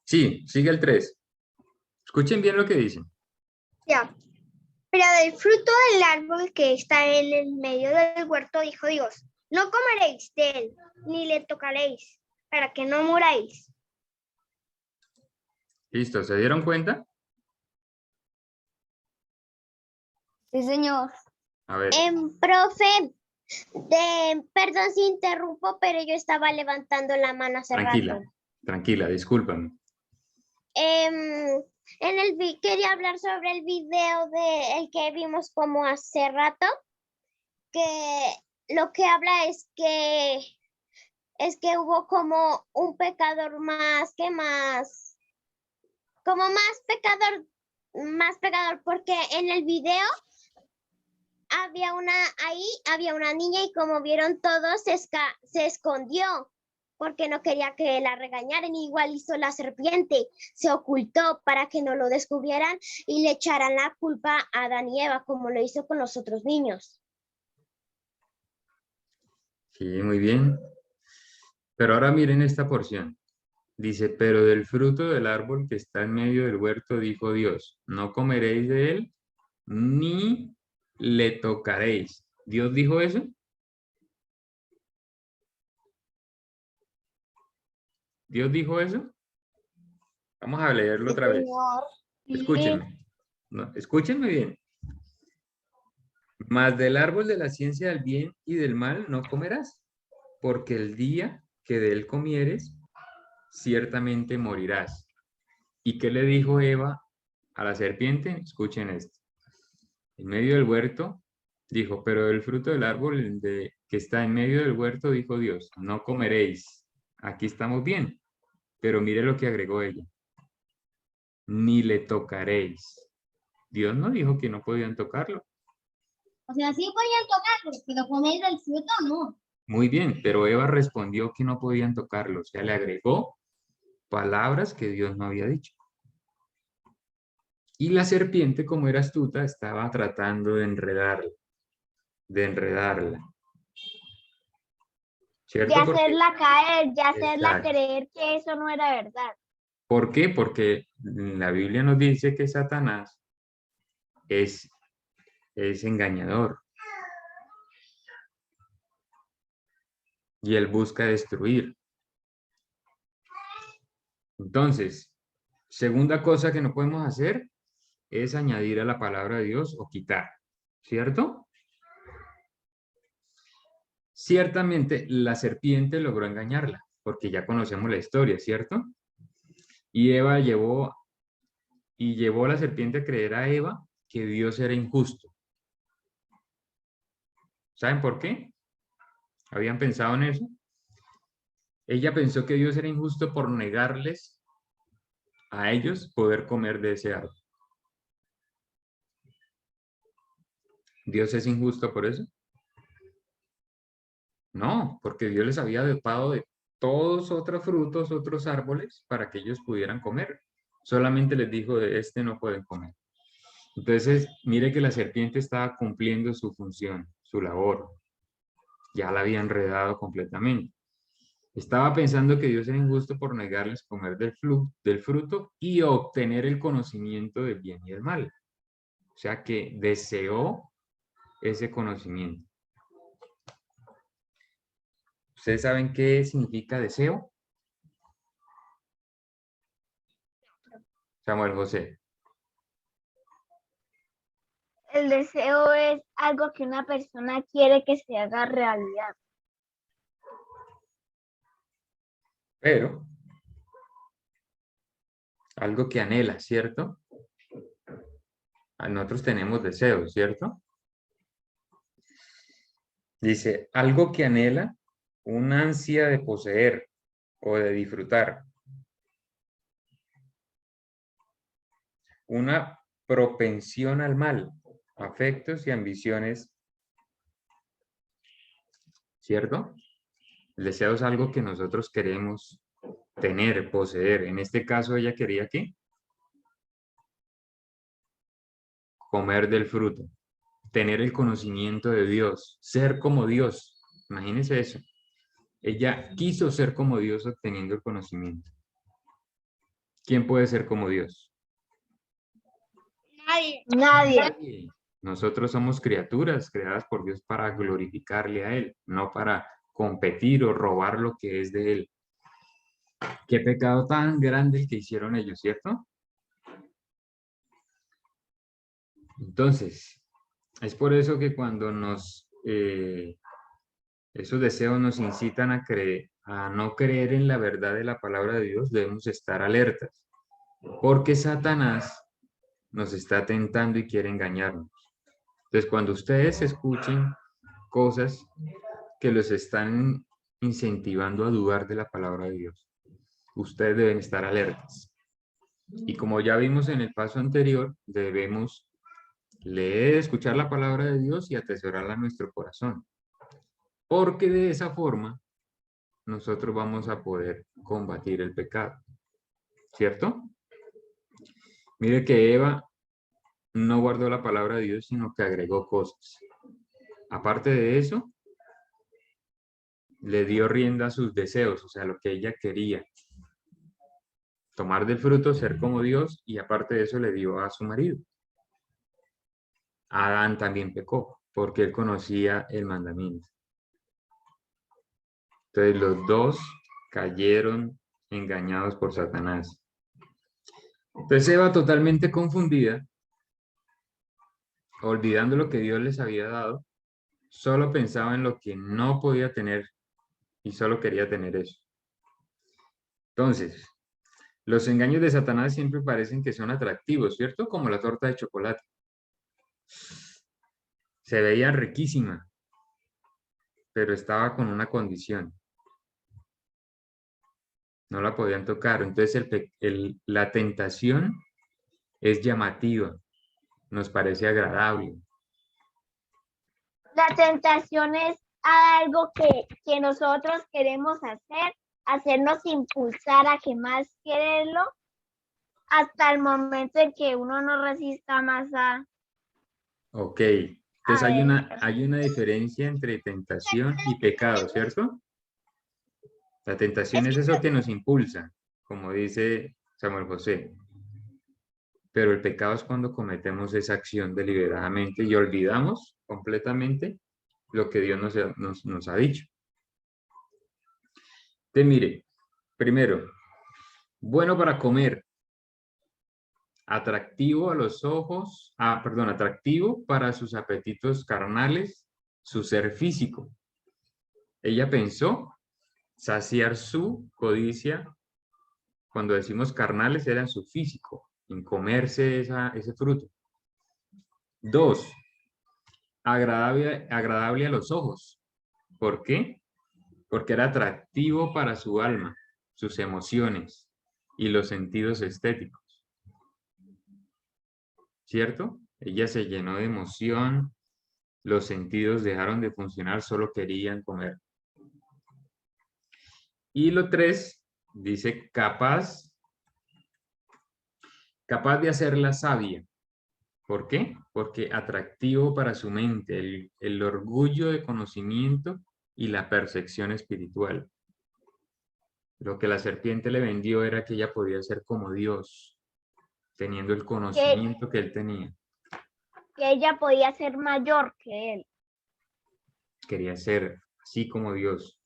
Sí, sigue el 3. Escuchen bien lo que dicen. Ya. Pero del fruto del árbol que está en el medio del huerto, dijo Dios: no comeréis de él, ni le tocaréis, para que no muráis. Listo, ¿se dieron cuenta? Sí, señor. A ver, Profe, perdón si interrumpo, pero yo estaba levantando la mano hace tranquila, rato. tranquila, discúlpame. Quería hablar sobre el video de el que vimos como hace rato, que lo que habla es que hubo como un pecador más pecador, porque en el video había una niña y como vieron todos se escondió porque no quería que la regañaran. Igual hizo la serpiente, se ocultó para que no lo descubrieran y le echaran la culpa a Adán y Eva, como lo hizo con los otros niños. Sí, muy bien. Pero ahora miren esta porción. Dice, pero del fruto del árbol que está en medio del huerto, dijo Dios, no comeréis de él, ni le tocaréis. ¿Dios dijo eso? ¿Dios dijo eso? Vamos a leerlo otra vez. Escúchenme. No, escúchenme bien. Mas del árbol de la ciencia del bien y del mal no comerás, porque el día que de él comieres, ciertamente morirás. ¿Y qué le dijo Eva a la serpiente? Escuchen esto. En medio del huerto, dijo, pero del fruto del árbol que está en medio del huerto, dijo Dios, no comeréis. Aquí estamos bien. Pero mire lo que agregó ella. Ni le tocaréis. Dios no dijo que no podían tocarlo. O sea, sí podían tocarlo, pero comer del fruto no. Muy bien, pero Eva respondió que no podían tocarlo. O sea, le agregó palabras que Dios no había dicho. Y la serpiente, como era astuta, estaba tratando de enredarla. ¿Cierto? De hacerla caer, de hacerla Exacto. creer que eso no era verdad. ¿Por qué? Porque la Biblia nos dice que Satanás es engañador. Y él busca destruir. Entonces, segunda cosa que no podemos hacer es añadir a la palabra de Dios o quitar, ¿cierto? Ciertamente la serpiente logró engañarla, porque ya conocemos la historia, ¿cierto? Y Eva llevó la serpiente a creer a Eva que Dios era injusto. ¿Saben por qué? ¿Habían pensado en eso? Ella pensó que Dios era injusto por negarles a ellos poder comer de ese árbol. ¿Dios es injusto por eso? No, porque Dios les había dotado de todos otros frutos, otros árboles, para que ellos pudieran comer. Solamente les dijo, de este no pueden comer. Entonces, mire que la serpiente estaba cumpliendo su función, su labor. Ya la había enredado completamente. Estaba pensando que Dios era injusto por negarles comer del fruto y obtener el conocimiento del bien y del mal. O sea que deseó ese conocimiento. ¿Ustedes saben qué significa deseo? Samuel José. El deseo es algo que una persona quiere que se haga realidad. Pero algo que anhela, ¿cierto? Nosotros tenemos deseos, ¿cierto? Dice, algo que anhela, una ansia de poseer o de disfrutar. Una propensión al mal, afectos y ambiciones, ¿cierto? El deseo es algo que nosotros queremos tener, poseer. En este caso, ella quería ¿qué? Comer del fruto, tener el conocimiento de Dios, ser como Dios. Imagínense eso. Ella quiso ser como Dios obteniendo el conocimiento. ¿Quién puede ser como Dios? Nadie. Nosotros somos criaturas creadas por Dios para glorificarle a Él, no para competir o robar lo que es de Él. Qué pecado tan grande el que hicieron ellos, ¿cierto? Entonces, es por eso que cuando esos deseos nos incitan a no creer en la verdad de la palabra de Dios, debemos estar alertas, porque Satanás nos está tentando y quiere engañarnos. Entonces, cuando ustedes escuchen cosas que los están incentivando a dudar de la palabra de Dios, ustedes deben estar alertas. Y como ya vimos en el paso anterior, debemos leer, escuchar la palabra de Dios y atesorarla en nuestro corazón. Porque de esa forma, nosotros vamos a poder combatir el pecado. ¿Cierto? Mire que Eva no guardó la palabra de Dios, sino que agregó cosas. Aparte de eso, le dio rienda a sus deseos, o sea, lo que ella quería. Tomar del fruto, ser como Dios, y aparte de eso le dio a su marido. Adán también pecó, porque él conocía el mandamiento. Entonces los dos cayeron engañados por Satanás. Entonces Eva, totalmente confundida, olvidando lo que Dios les había dado, solo pensaba en lo que no podía tener y solo quería tener eso. Entonces, los engaños de Satanás siempre parecen que son atractivos, ¿cierto? Como la torta de chocolate. Se veía riquísima, pero estaba con una condición. No la podían tocar. Entonces la tentación es llamativa, nos parece agradable. La tentación es algo que nosotros queremos hacer, hacernos impulsar a que más quererlo, hasta el momento en que uno no resista más a... Ok, entonces hay una diferencia entre tentación y pecado, ¿cierto? La tentación es eso que nos impulsa, como dice Samuel José. Pero el pecado es cuando cometemos esa acción deliberadamente y olvidamos completamente lo que Dios nos ha dicho. Entonces, mire, primero, bueno para comer, atractivo a los ojos, atractivo para sus apetitos carnales, su ser físico. Ella pensó saciar su codicia, cuando decimos carnales, era en su físico, en comerse ese fruto. 2, agradable a los ojos. ¿Por qué? Porque era atractivo para su alma, sus emociones y los sentidos estéticos. ¿Cierto? Ella se llenó de emoción, los sentidos dejaron de funcionar, solo querían comer. Y lo 3, dice capaz de hacerla sabia. ¿Por qué? Porque atractivo para su mente, el orgullo de conocimiento y la percepción espiritual. Lo que la serpiente le vendió era que ella podía ser como Dios, teniendo el conocimiento que él tenía. Que ella podía ser mayor que él. Quería ser así como Dios.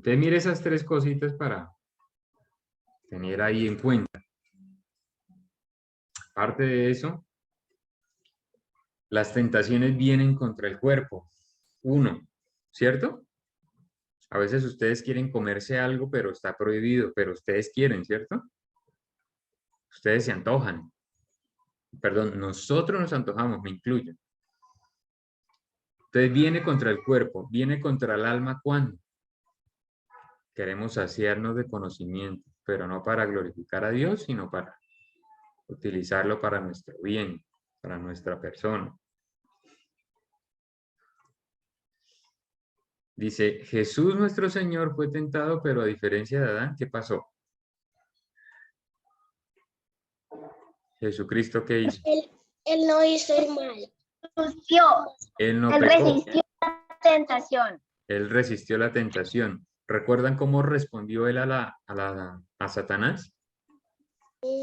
Entonces mire esas tres cositas para tener ahí en cuenta. Aparte de eso, las tentaciones vienen contra el cuerpo. Uno, ¿cierto? A veces ustedes quieren comerse algo, pero está prohibido, pero ustedes quieren, ¿cierto? Ustedes se antojan. Perdón, nosotros nos antojamos, me incluyo. Entonces viene contra el cuerpo, viene contra el alma cuando queremos saciarnos de conocimiento, pero no para glorificar a Dios, sino para utilizarlo para nuestro bien, para nuestra persona. Dice, Jesús nuestro Señor fue tentado, pero a diferencia de Adán, ¿qué pasó? Jesucristo, ¿qué hizo? Él no hizo el mal. Él no Él pecó. resistió la tentación. Él resistió la tentación. ¿Recuerdan cómo respondió él a Satanás?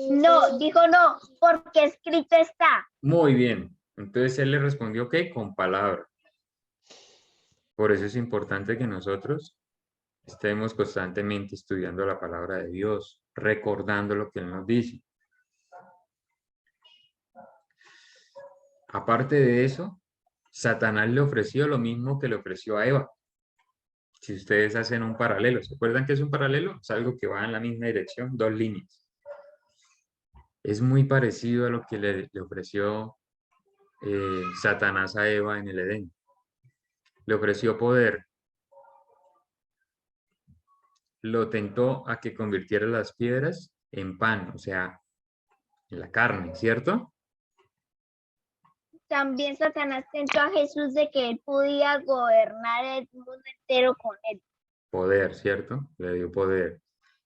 No, dijo no, porque escrito está. Muy bien. Entonces él le respondió, ¿qué? Con palabra. Por eso es importante que nosotros estemos constantemente estudiando la palabra de Dios, recordando lo que Él nos dice. Aparte de eso, Satanás le ofreció lo mismo que le ofreció a Eva. Si ustedes hacen un paralelo, ¿se acuerdan qué es un paralelo? Es algo que va en la misma dirección, dos líneas. Es muy parecido a lo que le ofreció Satanás a Eva en el Edén. Le ofreció poder. Lo tentó a que convirtiera las piedras en pan, o sea, en la carne, ¿cierto? También Satanás tentó a Jesús de que él podía gobernar el mundo entero con él. Poder, ¿cierto? Le dio poder.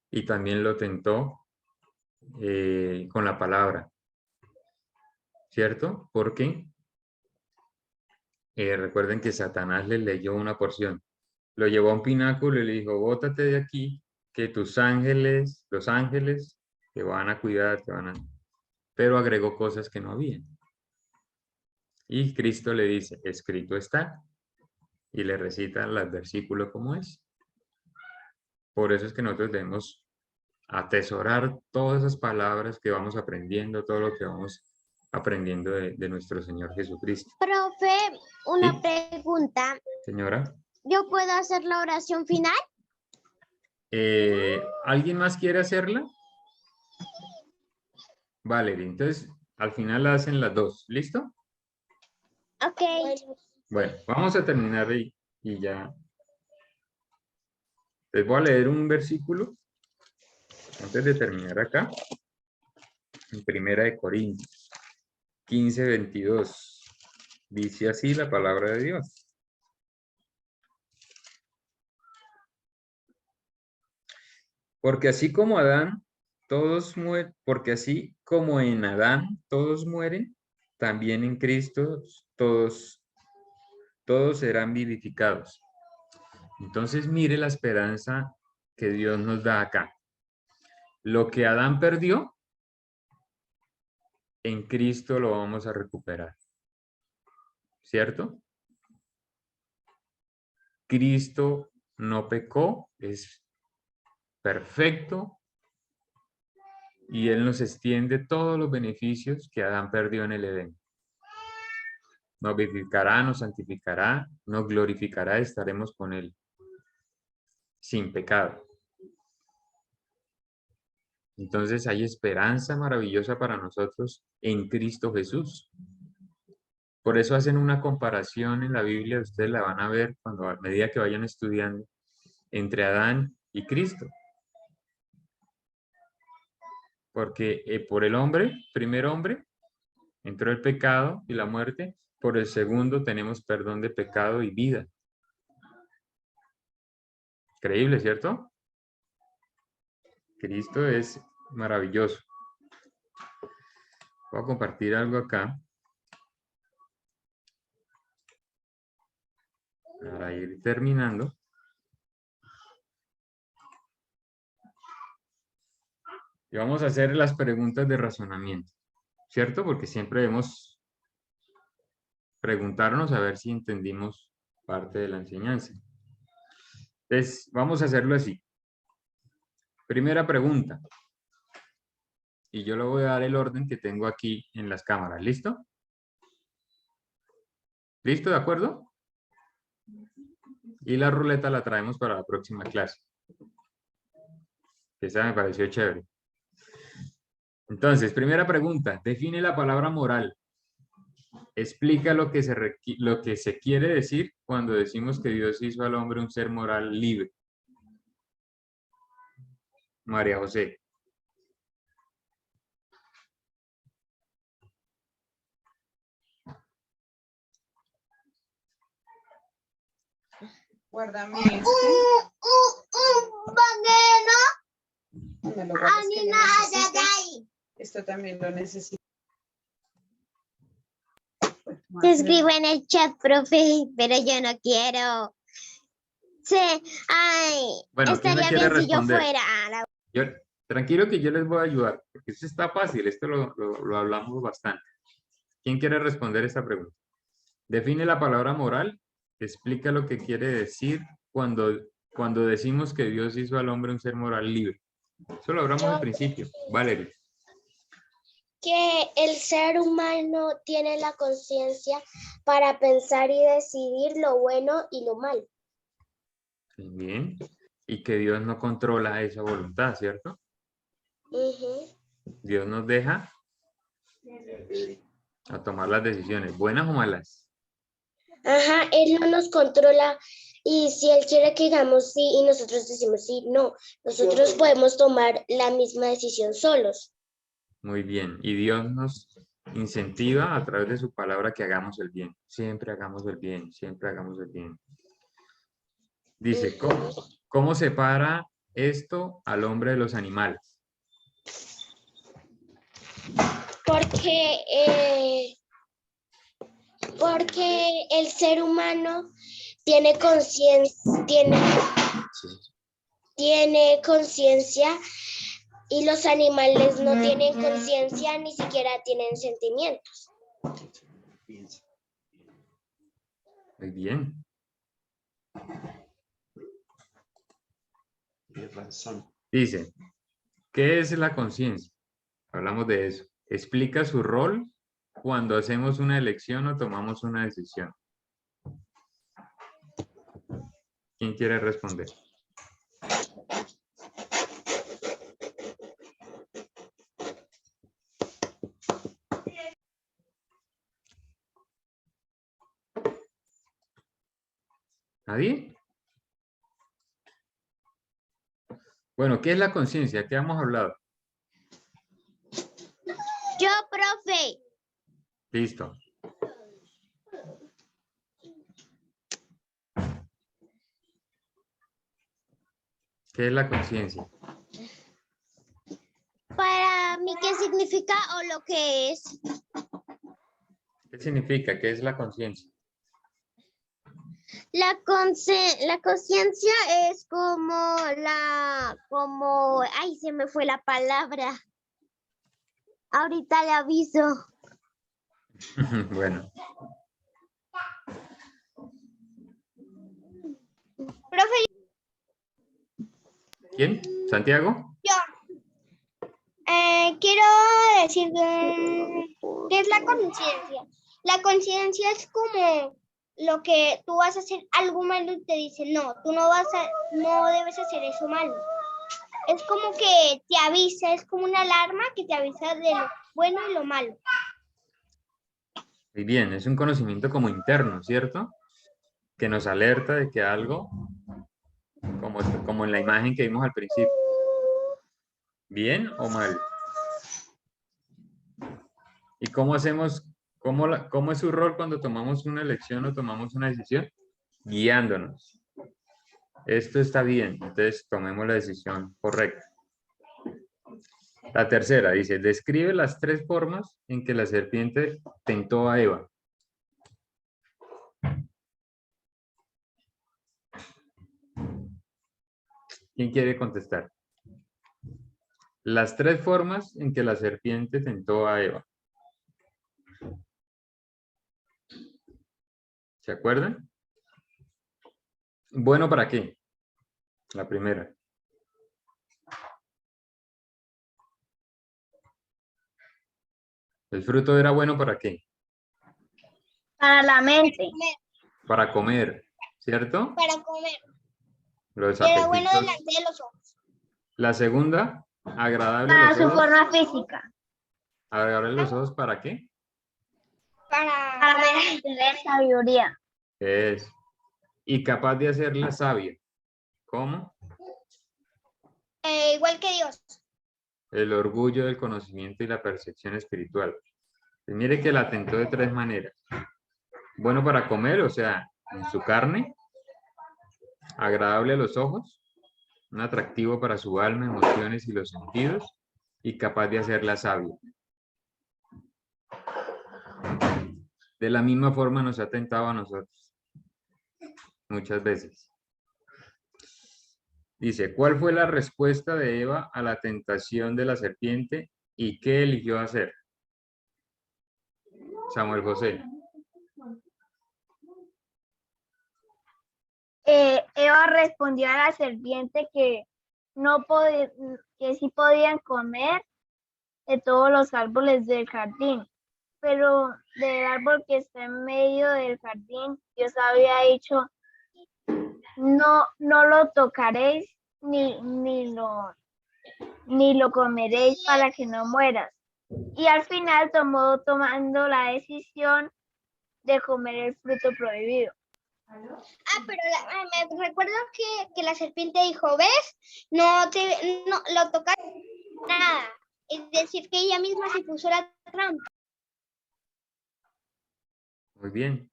Y también lo tentó con la palabra, ¿cierto? Porque recuerden que Satanás le leyó una porción. Lo llevó a un pináculo y le dijo, bótate de aquí, que tus ángeles, los ángeles, te van a cuidar, te van a... Pero agregó cosas que no habían. Y Cristo le dice, escrito está. Y le recita los versículos como es. Por eso es que nosotros debemos atesorar todas esas palabras que vamos aprendiendo, todo lo que vamos aprendiendo de nuestro Señor Jesucristo. Profe, una ¿Sí? pregunta. Señora. ¿Yo puedo hacer la oración final? ¿Alguien más quiere hacerla? Valerie, entonces al final la hacen las dos. ¿Listo? Ok. Bueno, vamos a terminar ahí y ya. Les voy a leer un versículo antes de terminar acá. En Primera de Corintios 15:22. Dice así la palabra de Dios. Porque así como Adán, todos mueren, porque así como en Adán todos mueren, también en Cristo todos serán vivificados. Entonces mire la esperanza que Dios nos da acá. Lo que Adán perdió, en Cristo lo vamos a recuperar. ¿Cierto? Cristo no pecó, es perfecto y Él nos extiende todos los beneficios que Adán perdió en el Edén. Nos vivificará, nos santificará, nos glorificará, estaremos con Él sin pecado. Entonces hay esperanza maravillosa para nosotros en Cristo Jesús. Por eso hacen una comparación en la Biblia, ustedes la van a ver cuando a medida que vayan estudiando, entre Adán y Cristo. Porque por el hombre, primer hombre, entró el pecado y la muerte. Por el segundo tenemos perdón de pecado y vida. Increíble, ¿cierto? Cristo es maravilloso. Voy a compartir algo acá. Para ir terminando. Y vamos a hacer las preguntas de razonamiento, ¿cierto? Porque siempre debemos preguntarnos a ver si entendimos parte de la enseñanza. Entonces, vamos a hacerlo así. Primera pregunta. Y yo le voy a dar el orden que tengo aquí en las cámaras. ¿Listo? ¿Listo? ¿De acuerdo? Y la ruleta la traemos para la próxima clase. Esa me pareció chévere. Entonces, primera pregunta. Define la palabra moral. Explica lo que se quiere decir cuando decimos que Dios hizo al hombre un ser moral libre. María José. Guárdame Un banano. Me lo guardas que lo Animada necesito. de ahí. Esto también lo necesito. Te escribo en el chat, profe, pero yo no quiero. Sí, ay, Bueno, ¿quién me estaría quiere bien si yo responder? fuera. Tranquilo que yo les voy a ayudar, porque esto está fácil, esto lo hablamos bastante. ¿Quién quiere responder esta pregunta? Define la palabra moral, explica lo que quiere decir cuando decimos que Dios hizo al hombre un ser moral libre. Eso lo hablamos al principio. Valerie. Que el ser humano tiene la conciencia para pensar y decidir lo bueno y lo malo. Bien. Y que Dios no controla esa voluntad, ¿cierto? Dios nos deja a tomar las decisiones, buenas o malas. Ajá, Él no nos controla y si Él quiere que digamos sí y nosotros decimos sí, no, nosotros podemos tomar la misma decisión solos. Muy bien. Y Dios nos incentiva a través de su palabra que hagamos el bien. Siempre hagamos el bien, siempre hagamos el bien. Dice, ¿cómo separa esto al hombre de los animales? Porque el ser humano tiene conciencia y los animales no tienen conciencia ni siquiera tienen sentimientos. Muy bien. Dice, ¿qué es la conciencia? Hablamos de eso. Explica su rol cuando hacemos una elección o tomamos una decisión. ¿Quién quiere responder? ¿Nadie? Bueno, ¿qué es la conciencia? ¿Qué hemos hablado? Yo, profe. Listo. ¿Qué es la conciencia? Para mí, ¿qué significa o lo que es? ¿Qué significa? ¿Qué es la conciencia? La conciencia es ay, se me fue la palabra. Ahorita le aviso. Bueno. Profe, ¿Quién? ¿Santiago? quiero decir qué es la conciencia. La conciencia es como lo que tú vas a hacer algo malo y te dicen, no, tú no debes hacer eso malo. Es como que te avisa, es como una alarma que te avisa de lo bueno y lo malo. Muy bien, es un conocimiento como interno, ¿cierto? Que nos alerta de que algo, como en la imagen que vimos al principio. ¿Bien o mal? ¿Y cómo hacemos, cómo es su rol cuando tomamos una elección o tomamos una decisión? Guiándonos. Esto está bien, entonces tomemos la decisión correcta. La tercera dice, describe las 3 formas en que la serpiente tentó a Eva. ¿Quién quiere contestar? Las 3 formas en que la serpiente tentó a Eva. ¿Se acuerdan? ¿Bueno para qué? La primera. ¿El fruto era bueno para qué? Para la mente. Para comer, ¿cierto? Para comer. Los Era bueno apetitos. delante de los ojos. La segunda, agradable a Para los su ojos. forma física. Agradable a los ojos, ¿para qué? Para tener sabiduría. Es. Y capaz de hacerla sabia. ¿Cómo? Igual que Dios. El orgullo del conocimiento y la percepción espiritual. Pues mire que la tentó de 3 maneras. Bueno para comer, o sea, en su carne. Agradable a los ojos. Un atractivo para su alma, emociones y los sentidos. Y capaz de hacerla sabia. De la misma forma nos ha tentado a nosotros. Muchas veces. Dice, ¿cuál fue la respuesta de Eva a la tentación de la serpiente y qué eligió hacer? Samuel José. Eva respondió a la serpiente que que sí podían comer de todos los árboles del jardín, pero del árbol que está en medio del jardín, Dios había dicho, no lo tocaréis ni lo comeréis para que no mueras. Y al final tomando la decisión de comer el fruto prohibido. Pero me recuerdo que la serpiente dijo, ¿ves? No lo tocaste nada. Es decir, que ella misma se puso la trampa. Muy bien.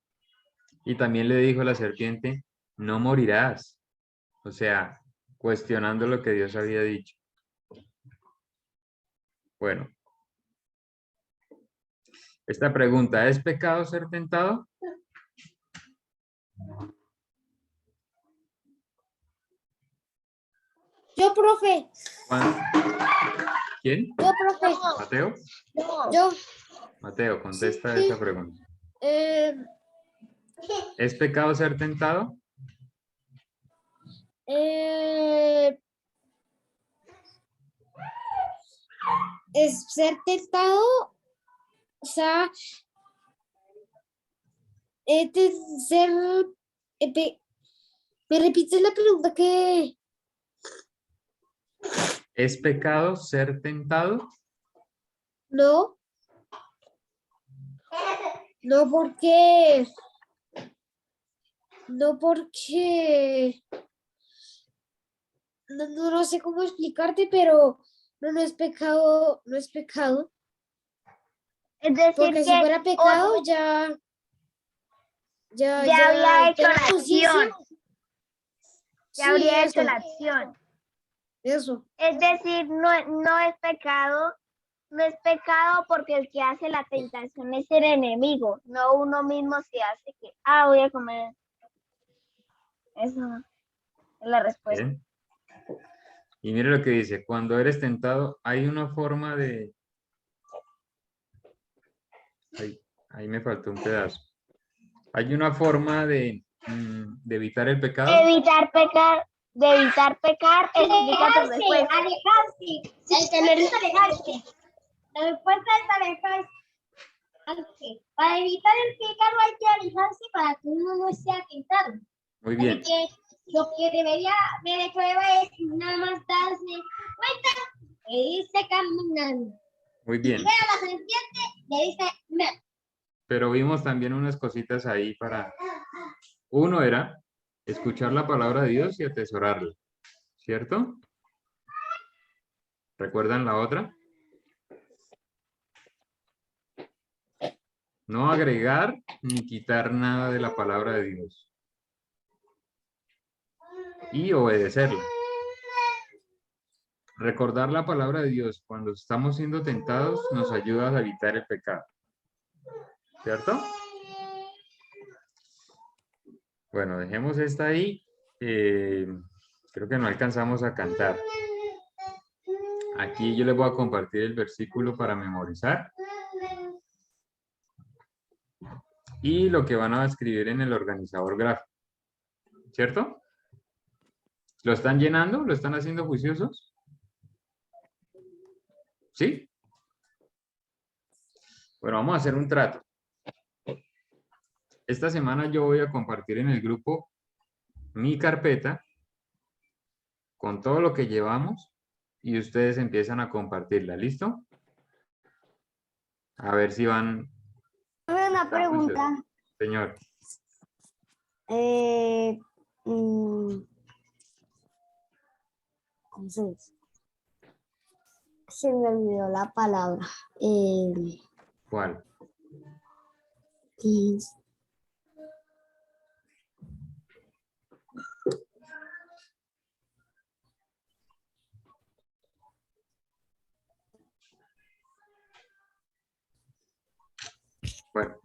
Y también le dijo a la serpiente, no morirás. O sea, cuestionando lo que Dios había dicho. Bueno. Esta pregunta, ¿es pecado ser tentado? Yo, profe. Juan. ¿Quién? Yo, profe. ¿Mateo? Yo. Mateo, contesta Sí. esa pregunta. Eh, ¿Es pecado ser tentado? es ser tentado, o sea, ser, ¿me repites la pregunta que? ¿Es pecado ser tentado? No. No porque no sé cómo explicarte, pero no es pecado, no es pecado. Es decir, Porque si que fuera pecado ya había hecho ya la conciencia. acción. Ya habría hecho eso, la acción. eso. Es decir, no es pecado. No es pecado porque el que hace la tentación es el enemigo, no uno mismo se hace que, voy a comer. Eso es la respuesta. Bien. Y mire lo que dice, cuando eres tentado, hay una forma de... Ahí me faltó un pedazo. Hay una forma de evitar el pecado. De evitar pecar, explica tu respuesta. Alejarse. El tener es alejarse. La respuesta es alejarse. Para evitar el pecado hay que alejarse para que uno no sea tentado. Muy bien. Así que lo que debería haber hecho Eva es nada más darse cuenta e irse caminando. Muy bien. Y a la serpiente le dice no. Pero vimos también unas cositas ahí para... Uno era escuchar la palabra de Dios y atesorarla. ¿Cierto? ¿Recuerdan la otra? No agregar ni quitar nada de la palabra de Dios. Y obedecerla. Recordar la palabra de Dios cuando estamos siendo tentados nos ayuda a evitar el pecado. ¿Cierto? Bueno, dejemos esta ahí. Creo que no alcanzamos a cantar. Aquí yo les voy a compartir el versículo para memorizar. Y lo que van a escribir en el organizador gráfico. ¿Cierto? ¿Lo están llenando? ¿Lo están haciendo juiciosos? ¿Sí? Bueno, vamos a hacer un trato. Esta semana yo voy a compartir en el grupo mi carpeta con todo lo que llevamos y ustedes empiezan a compartirla. ¿Listo? A ver si van. Una Está pregunta. juiciosos. Señor. ¿Cómo se dice? Se me olvidó la palabra. ¿Cuál? Bueno,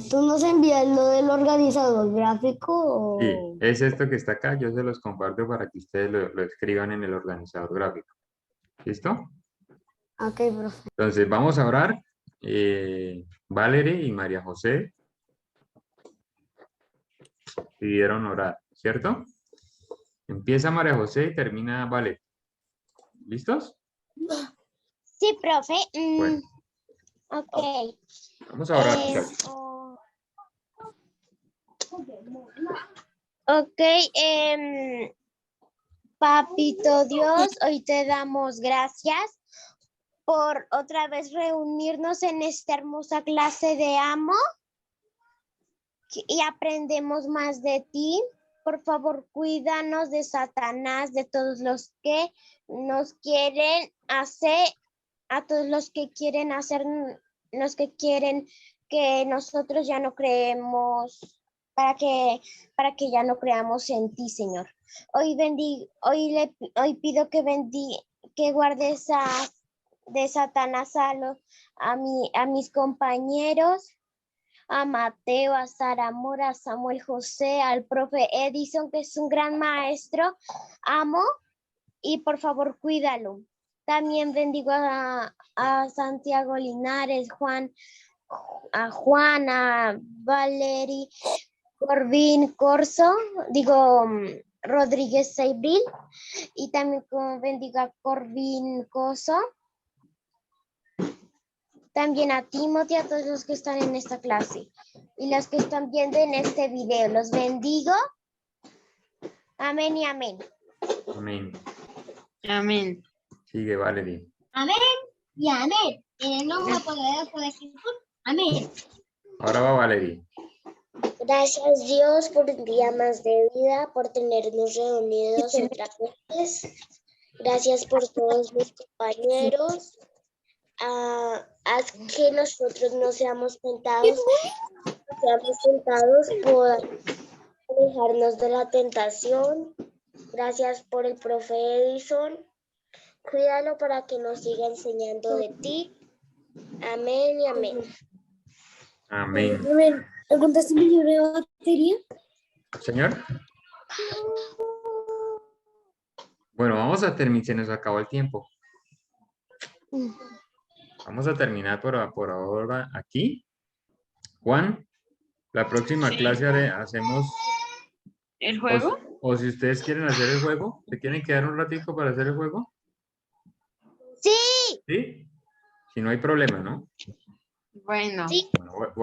¿Tú nos envías lo del organizador gráfico? sí, es esto que está acá. Yo se los comparto para que ustedes lo escriban en el organizador gráfico. ¿Listo? Ok, profe. Entonces, vamos a orar. Valerie y María José pidieron orar, ¿cierto? Empieza María José y termina Valerie. ¿Listos? Sí, profe. Bueno, Ok. vamos a orar, muchachos. Ok, Papito Dios, hoy te damos gracias por otra vez reunirnos en esta hermosa clase de amo y aprendemos más de ti. Por favor, cuídanos de Satanás, de todos los que nos quieren hacer, a todos los que quieren hacer, los que quieren que nosotros ya no creemos, para que ya no creamos en ti, Señor. Hoy pido que guardes de Satanás a mis compañeros, a Mateo, a Sara Mora, a Samuel José, al profe Edison, que es un gran maestro. Amo y por favor cuídalo. También bendigo a Santiago Linares, a Valerie Corbin Corso, Rodríguez Seibril, y también bendigo a Corbin Corso. También a Timothy, a todos los que están en esta clase y los que están viendo en este video. Los bendigo. Amén y amén. Amén. Amén. Sigue Valerie. Amén y amén. En el nombre poderoso de Jesús. Amén. Ahora va Valerie. Gracias Dios por un día más de vida, por tenernos reunidos otra vez. Gracias por todos mis compañeros. Haz que nosotros no seamos tentados por alejarnos de la tentación. Gracias por el profe Edison. Cuídalo para que nos siga enseñando de ti. Amén y amén. Amén. ¿Encontraste mi libro de batería? Señor. Bueno, vamos a terminar, se nos acabó el tiempo. Vamos a terminar por ahora aquí. Juan, la próxima clase hacemos... ¿El juego? O si ustedes quieren hacer el juego, ¿se quieren quedar un ratito para hacer el juego? Sí. ¿Sí? Si no hay problema, ¿no? Bueno. Sí. Bueno,